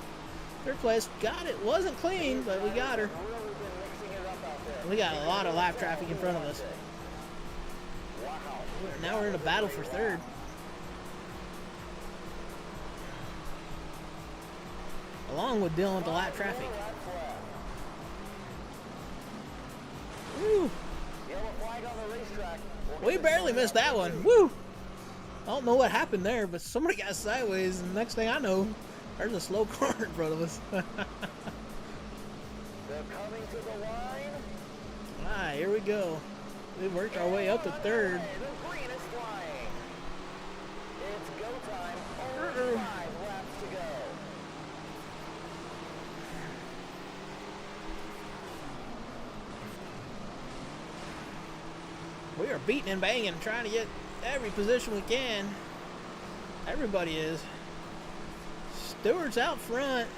third place. Got it. Wasn't clean, but we got her. Really been mixing it up out there. We got a lot of lap traffic in front of us. Wow. Now we're in a battle for third. Along with dealing with the lap traffic. Woo! Yellow flag on the racetrack. We barely missed that one. Woo! I don't know what happened there, but somebody got sideways, and the next thing I know, there's a slow car in front of us. They're coming to the line. Ah, here we go. We worked our way up to third. The green is flying. It's go time. Only 5 laps to go. We are beating and banging, trying to get every position we can. Everybody is. Stewart's out front.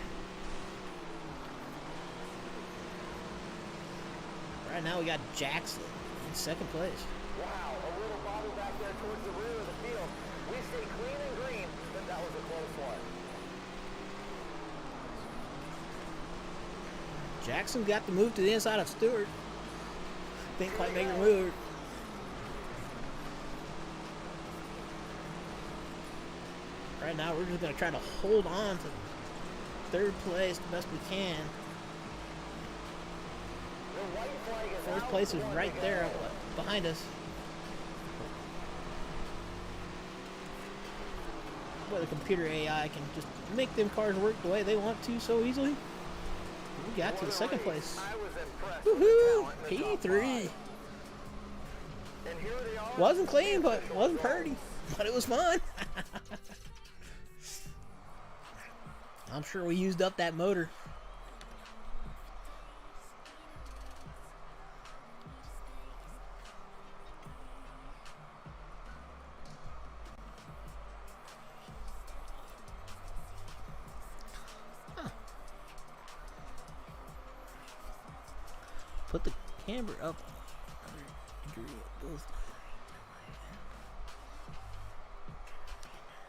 Right now we got Jackson in second place. Wow, a little bobble back there towards the rear of the field. We stay clean and green, but that was a close one. Jackson got the move to the inside of Stewart. Didn't quite make her move. Right now we're just going to try to hold on to third place the best we can. The white flag is Fourth out, place is 1 right to there go. behind us. Boy, the computer AI can just make them cars work the way they want to so easily. We got to the second place. I was impressed with the Woohoo! talent in the top P3. 5. And here they are. Wasn't clean, but wasn't pretty. But it was fun. I'm sure we used up that motor. Huh. Put the camber up.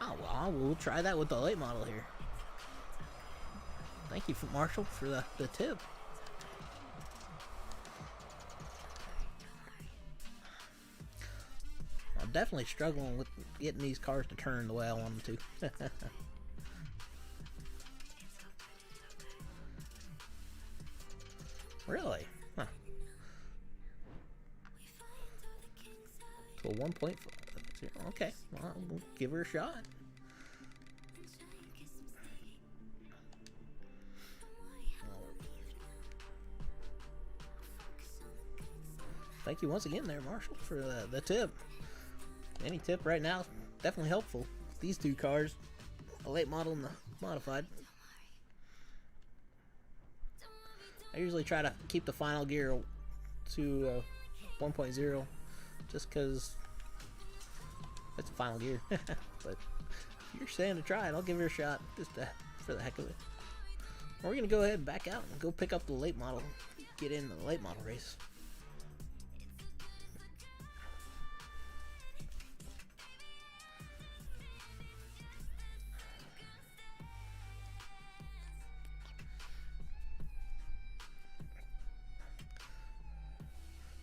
Oh, well, we'll try that with the late model here. Thank you, Marshall, for the tip. I'm definitely struggling with getting these cars to turn the way I want them to. Really? Huh. So 1.5. Okay, well, we'll give her a shot. Thank you once again there, Marshall, for the tip. Any tip right now, definitely helpful. These two cars, the late model and the modified. I usually try to keep the final gear to 1.0 just because it's the final gear. But if you're saying to try it, I'll give it a shot just for the heck of it. We're going to go ahead and back out and go pick up the late model, get in the late model race.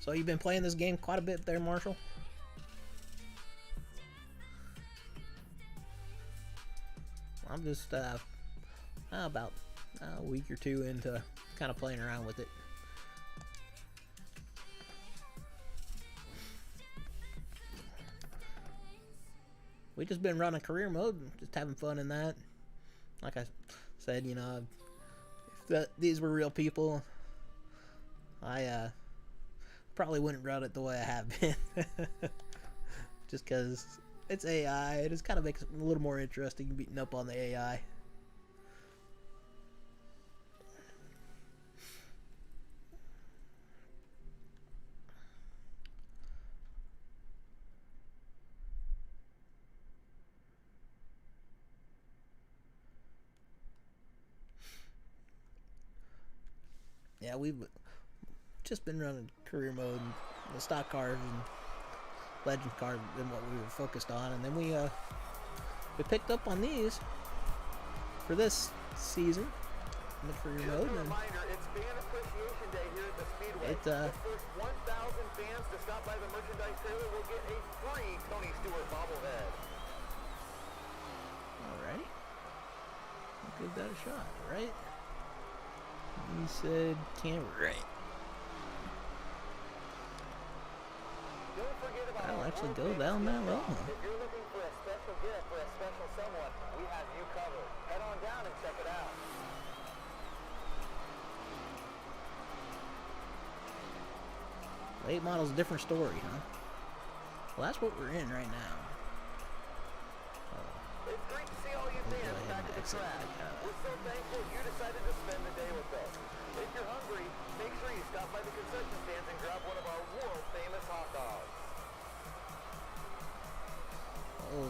So you've been playing this game quite a bit there, Marshall? I'm just about a week or two into kind of playing around with it. We just been running career mode, just having fun in that. Like I said, you know, if these were real people, I probably wouldn't run it the way I have been. Just because it's AI, it just kind of makes it a little more interesting beating up on the AI. Yeah, we've just been running career mode, and the stock cars and legend cars than what we were focused on, and then we picked up on these for this season in the career mode. Just a reminder, it's Fan Appreciation Day here at the Speedway. The first 1,000 fans to stop by the merchandise trailer will get a free Tony Stewart bobblehead. Alright, I'll give that a shot, right? He said camera, right? I'll actually go down that road. If you're looking for a special gift for a special someone, we have you covered. Head on down and check it out. Late model's a different story, huh? Well, that's what we're in right now. It's great to see all you fans back at the track. We're so thankful you decided to spend the day with us. If you're hungry, make sure you stop by the concession stands and grab one of our world-famous hot dogs. Oh.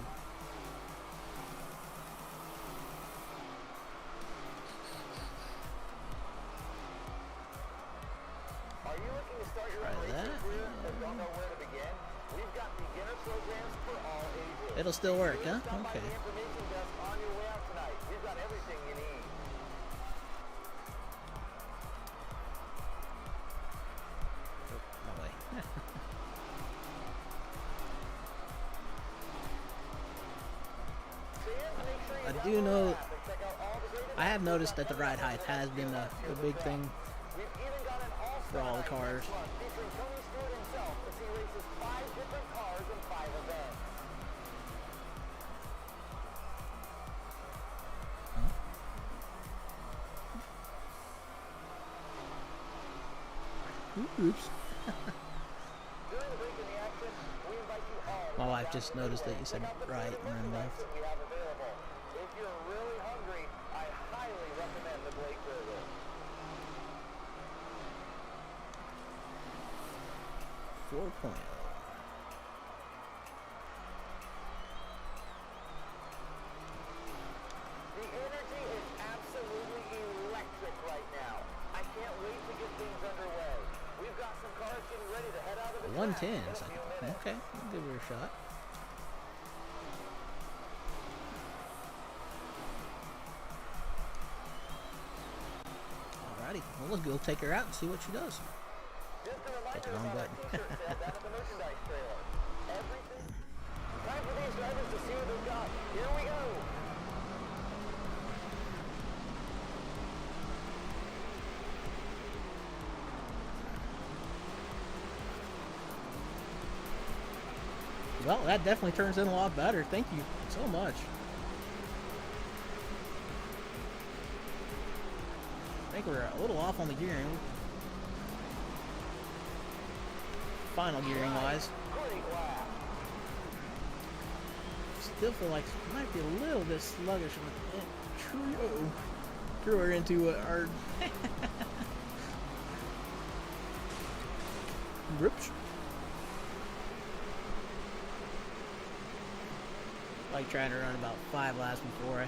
Are you looking to start your own racing career but don't know where to begin? We've got beginner programs for all ages. It'll still work, huh? Stop by Okay. the information desk on your way out tonight. We've got everything you need. No way. I do know, I have noticed that the ride height has been a big thing for all the cars. Featuring Tony Stewart himself as he races 5 different cars in 5 events. Oops. During the break in the action, we invite you all to My come wife down just to the noticed that speedway. you said Check out the right favorite and then merchandise left. that we have available. If you're really hungry, I highly recommend the Blake Burger. 4.0. The energy is absolutely electric right now. I can't wait to get things underway. We've got some cars getting ready to head out of the track 110. in a few minutes. Okay, I'll give her a shot. Alrighty, well, let's go take her out and see what she does. Just a Hit the reminder wrong about our button. t-shirt sale down at the merchandise trailer. Everything. Time for these drivers to see what they've got. Here we go. Well, that definitely turns in a lot better. Thank you so much. I think we're a little off on the gearing. Final gearing wise. Great lap. Still feel like it might be a little bit sluggish on True. Threw her into our Rips. Like trying to run about 5 laps before I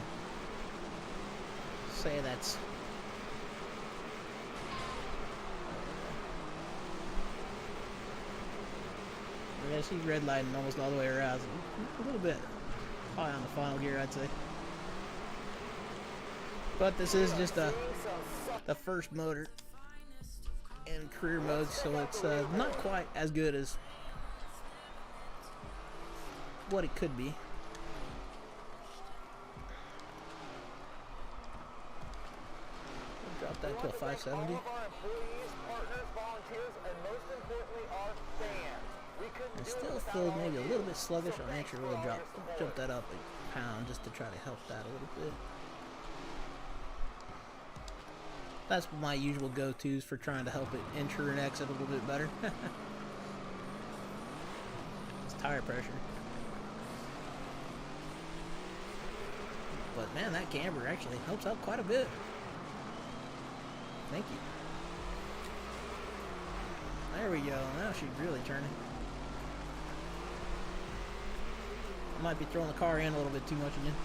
say that's yeah, she's redlining almost all the way around. A little bit high on the final gear, I'd say. But this is just the first motor in career mode, so it's not quite as good as what it could be. Drop that to a 570. All of our employees, partners, volunteers, and most importantly, our fans. We couldn't I do it still without feel all maybe of a you. little bit sluggish So on thanks entry. for We'll all your jump support. that up a pound just to try to help that a little bit. That's my usual go-tos for trying to help it enter and exit a little bit better. It's tire pressure. But man, that camber actually helps out quite a bit. Thank you. There we go. Now she's really turning. I might be throwing the car in a little bit too much again.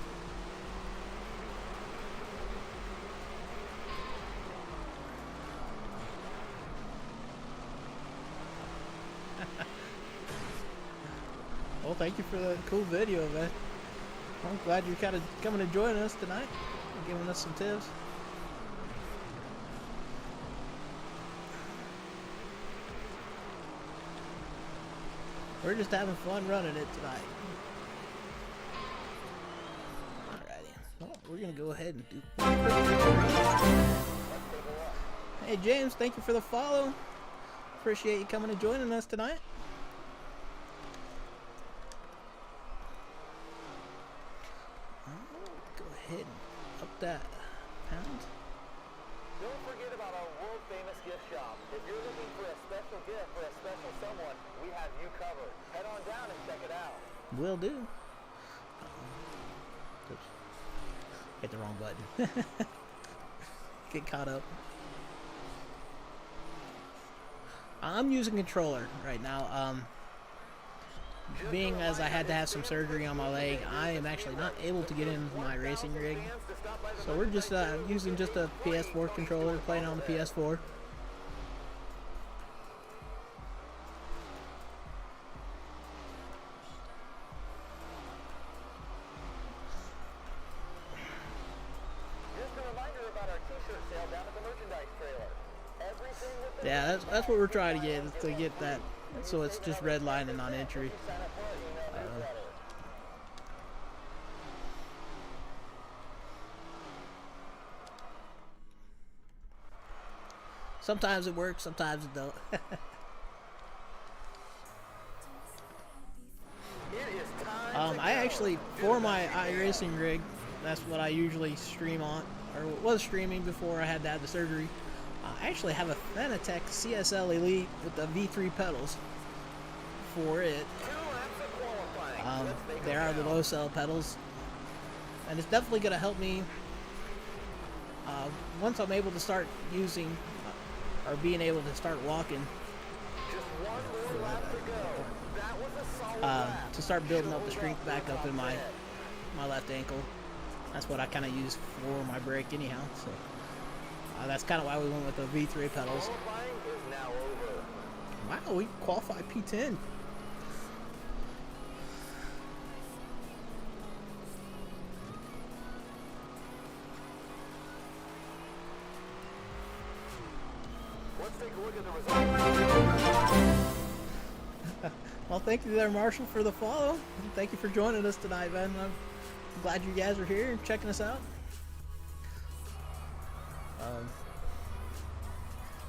Well, thank you for the cool video, man. I'm glad you're kind of coming to join us tonight and giving us some tips. We're just having fun running it tonight. Alrighty. Well, we're going to go ahead and do... Hey, James, thank you for the follow. Appreciate you coming and joining us tonight. Go ahead and up that pound. Don't forget about our world-famous gift shop. If you're looking for a special gift for a special someone, we have you covered. Head on down and check it out. Will do. Oops. Hit the wrong button. Get caught up. I'm using controller right now. Being as I had to have some surgery on my leg, I am actually not able to get into my racing rig. So we're just using just a PS4 controller, playing on the PS4. Just a reminder about our t-shirt sale down at the merchandise trailer. Everything with the Yeah, that's what we're trying to get, is to get that so it's just redlining on entry. sign up for our email newsletter. Sometimes it works, sometimes it don't. It is time I actually, for my iRacing rig, that's what I usually stream on, or was streaming before I had to have the surgery. I actually have a Fanatec CSL Elite with the V3 pedals for it. 2 laps of qualifying. Let's make They it are the count. low cell pedals, and it's definitely going to help me once I'm able to start using or being able to start walking, Just one more lap to go. That was a solid lap. to start building up the strength back up in my left ankle. That's what I kind of use for my brake anyhow. So that's kind of why we went with the V3 pedals. Qualifying is now over. Wow, we qualified P10. Let's take a look at the results. Well, thank you there, Marshall, for the follow. Thank you for joining us tonight, man. I'm glad you guys are here and checking us out.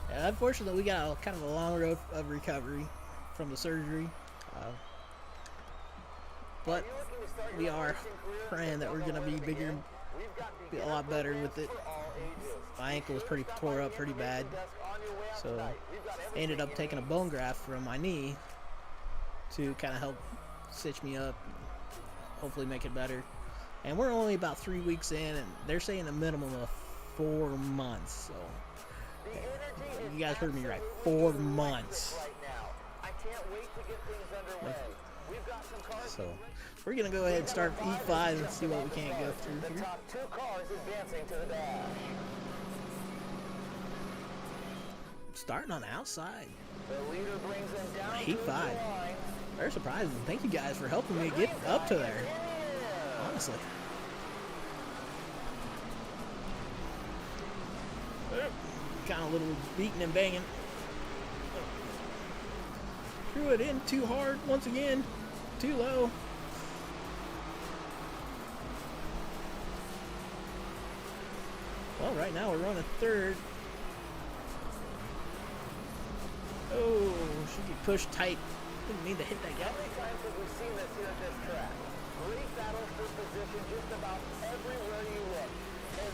Yeah, unfortunately, we got kind of a long road of recovery from the surgery. But we are praying that we're going to be bigger, be a lot better with it. My ankle was pretty tore up pretty bad, so I ended up taking a bone graft from my knee to kind of help stitch me up, hopefully make it better. And we're only about 3 weeks in, and they're saying a minimum of 4 months. So you guys heard me right, 4 months. I can't wait to get things underway. We've got some cars. So we're gonna go ahead and start E5 and see what we can't go through The here. top 2 cars advancing to the dash. Starting on the outside, The leader brings them down Heat to the 5. line. Very surprising. Thank you guys for helping me get up to there. Honestly. Kind of a little beating and banging. Threw it in too hard once again. Too low. Well, right now we're running third. Should be pushed tight. Didn't mean to hit that guy. How many times have we seen this here at this track? Great battles for position just about everywhere you look. And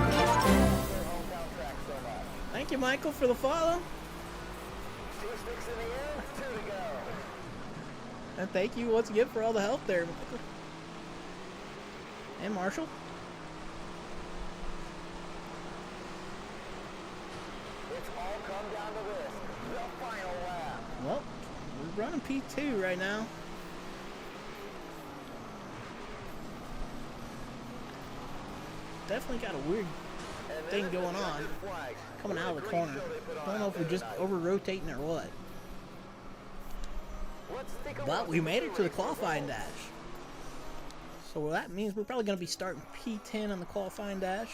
this is their hometown track so much. Thank you, Michael, for the follow. 2 sticks in the air, 2 to go. And thank you once again for all the help there, Michael. And Marshall. It's all come down to this, the final lap. Well, we're running P2 right now. Definitely got a weird thing going on coming out of the corner. Don't know if we're just over-rotating or what. But we made it to the qualifying dash. So that means we're probably going to be starting P10 on the qualifying dash.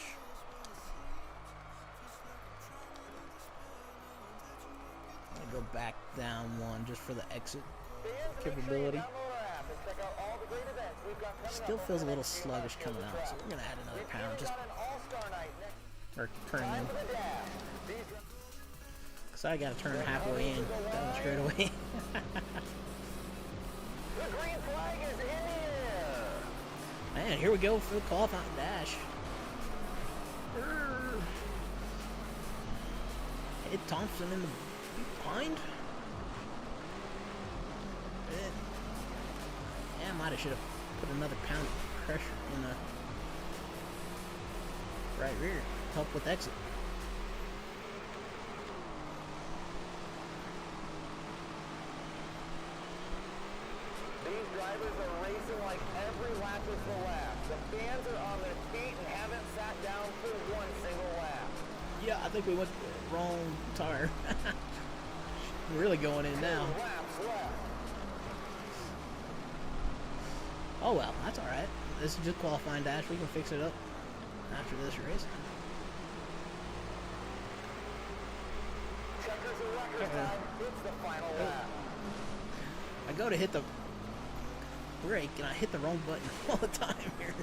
I'll go back down one just for the exit capability. Still feels a little sluggish coming out, so we're going to add another pound just or turn in. Because I got to turn halfway in down the straightaway. The green flag is in the air. Man, here we go for the qualifying dash. Hit Thompson in the behind. Yeah, I might have should have put another pound of pressure in the right rear. Help with exit. These drivers are racing like every lap is the last. The fans are on their feet and haven't sat down for one single lap. Yeah, I think we went the wrong tire. We're really going in now. 2 laps left. Oh well, that's alright. This is just qualifying dash. We can fix it up after this race. Checkers and records time. It's the final lap. I go to hit the brake and I hit the wrong button all the time here.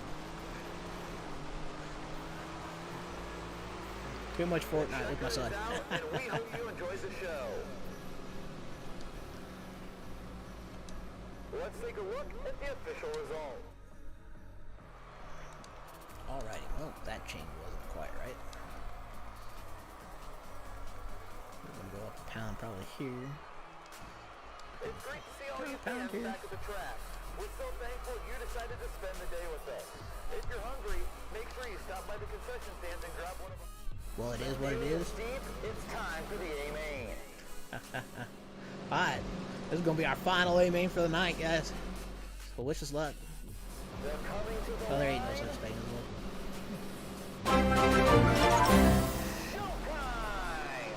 Too much Fortnite with my son. And we hope you enjoy the show. Let's take a look at the official result. Alrighty, well, that change wasn't quite right. We're gonna go up a pound probably here. It's great to see all you Pound fans here. back at the track. We're so thankful you decided to spend the day with us. If you're hungry, make sure you stop by the concession stand and grab one of them. Well, it is what it is. Steve, it's time for the A-Main. Alright, this is gonna be our final A main for the night, guys. So wish us luck. They're coming to the Oh, there ain't no line. such thing as luck. Showtime!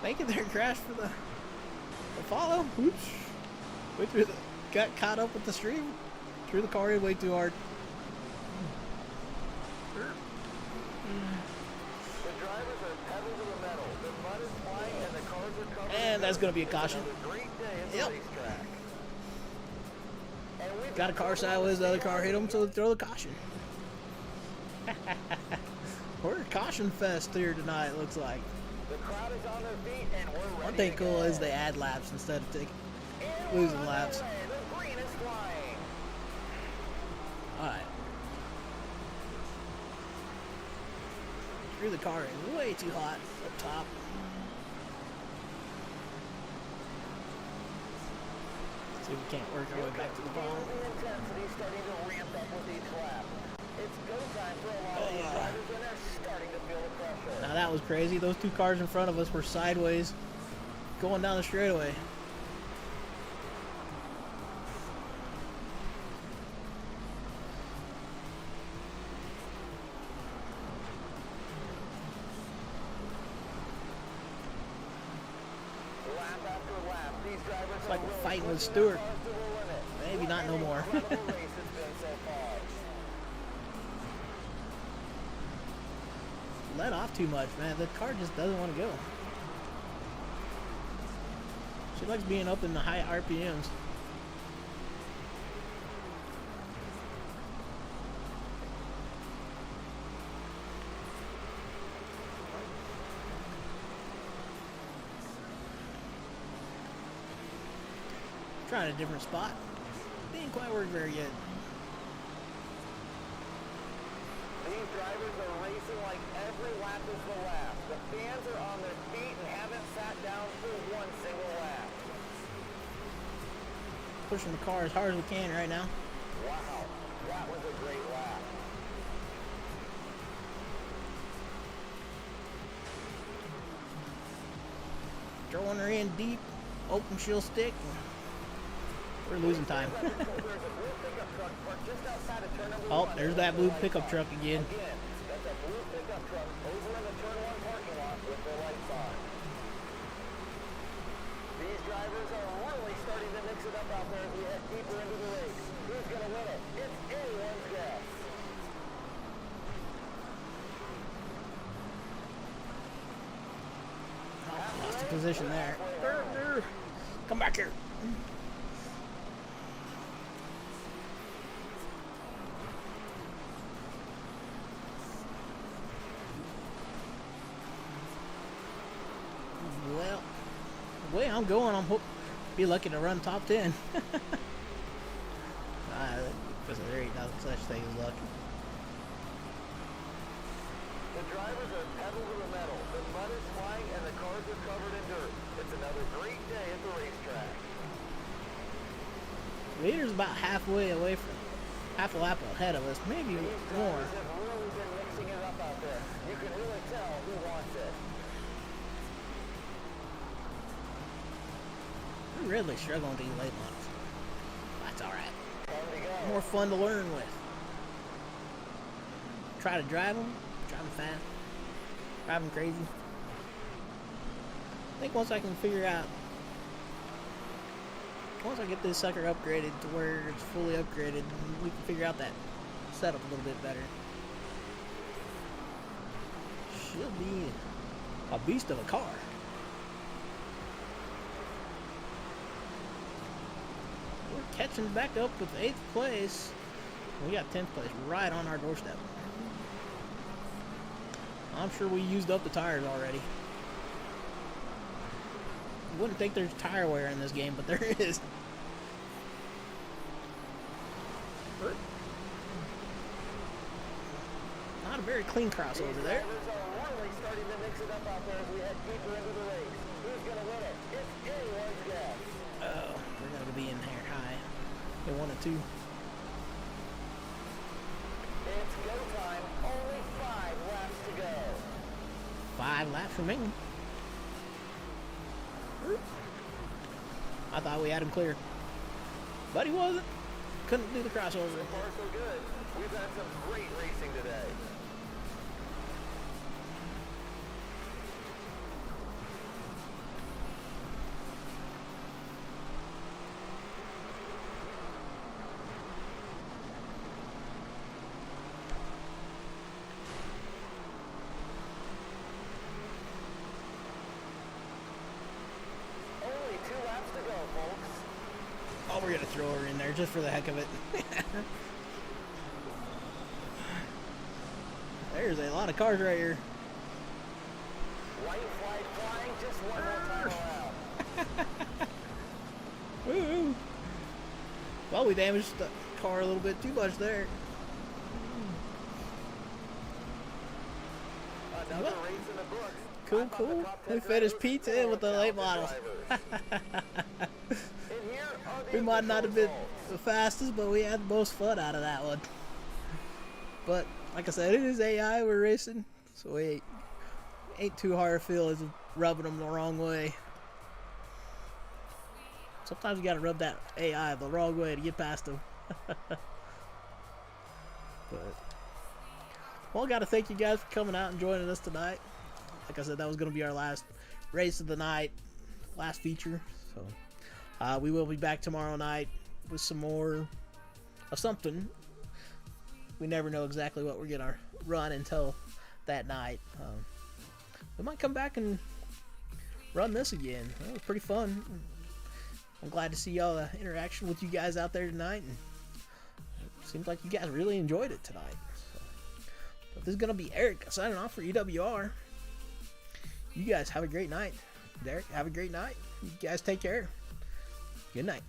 Thank you there, Crash, for the follow. Oops. Went through the, got caught up with the stream. Threw the car in way too hard. The drivers are pedal to the metal. The mud is flying and the cars are covered. And that's gonna be a caution. Another great day at the Yep. racetrack. And we've Got a car sideways, the other car hit him, so throw the caution. We're a caution fest here tonight, it looks like. The crowd is on their feet and we're ready. One thing to cool go. is they add laps instead of And losing we're on laps. our way. The green is flying. Alright. Threw the car in way too hot up top. See if we can't work our way back to the bottom. The intensity starting to ramp up with each lap. It's go time for a lot of these drivers and they're starting to feel the pressure. Now that was crazy. Those two cars in front of us were sideways going down the straightaway. Lap after lap, these drivers It's like are we're really fighting with pushing Stewart. their cars to the limit. Maybe not no more. Incredible race it's been so far. Let off too much, man. The car just doesn't want to go. She likes being up in the high RPMs. Trying a different spot. Didn't quite work very good. These drivers are racing like every lap is the last. The fans are on their feet and haven't sat down for one single lap. Pushing the car as hard as we can right now. Wow, that was a great lap. Throwing her in deep. Open she'll stick. We're losing time. Oh, there's that blue pickup truck again. That's a blue pickup truck over in the turn 1 parking lot with the lights on. These drivers are really starting to mix it up out there as we head deeper into the race. Who's going to win it? It's anyone's guess. Oh, lost the position there. Come back here. Well, the way I'm going, I'm be lucky to run top 10. Because there ain't no such thing as luck. The drivers are pedal to the metal. The mud is flying and the cars are covered in dirt. It's another great day at the racetrack. Leader's about halfway away from, half a lap ahead of us, maybe These more. drivers have really been mixing it up out there. You can really tell who wants it. We're really struggling with these late models. That's alright. Time to go. More fun to learn with. Try to drive them fast, drive them crazy. I think once I can figure out, once I get this sucker upgraded to where it's fully upgraded, we can figure out that setup a little bit better. She'll be a beast of a car. We're catching back up with 8th place. We got 10th place right on our doorstep. I'm sure we used up the tires already. You wouldn't think there's tire wear in this game, but there is. Not a very clean crossover there. Drivers are really starting to mix it up out there as we head deeper into the race. Who's going to win it? It's anyone's guess. Oh, we're going to be in here high. They 1 and 2. It's go time. Only 5 laps to go. 5 laps remaining. I thought we had him clear, but he wasn't. Couldn't do the crossover. So far, so good. We've had some great racing today. Only 2 laps to go, folks. Oh, we're gonna throw her in there just for the heck of it. There's a lot of cars right here. White flag flying just one more time around. Woo! Well, we damaged the car a little bit too much there. Another What? race in the books. Cool, How about cool. the top 10 We finished drivers? P10 with the late Talented models. drivers. And here are the We might not have been results. the fastest, but we had the most fun out of that one. But like I said, it is AI we're racing, so we ain't too hard to feel as rubbing them the wrong way. Sometimes you gotta rub that AI the wrong way to get past them. But well, I gotta thank you guys for coming out and joining us tonight. Like I said, that was gonna be our last race of the night, last feature. So we will be back tomorrow night with some more of something. We never know exactly what we're gonna run until that night. We might come back and run this again. It was pretty fun. I'm glad to see all the interaction with you guys out there tonight. And it seems like you guys really enjoyed it tonight. So, but this is gonna be Eric signing off for EWR. You guys have a great night. Derek, have a great night. You guys take care. Good night.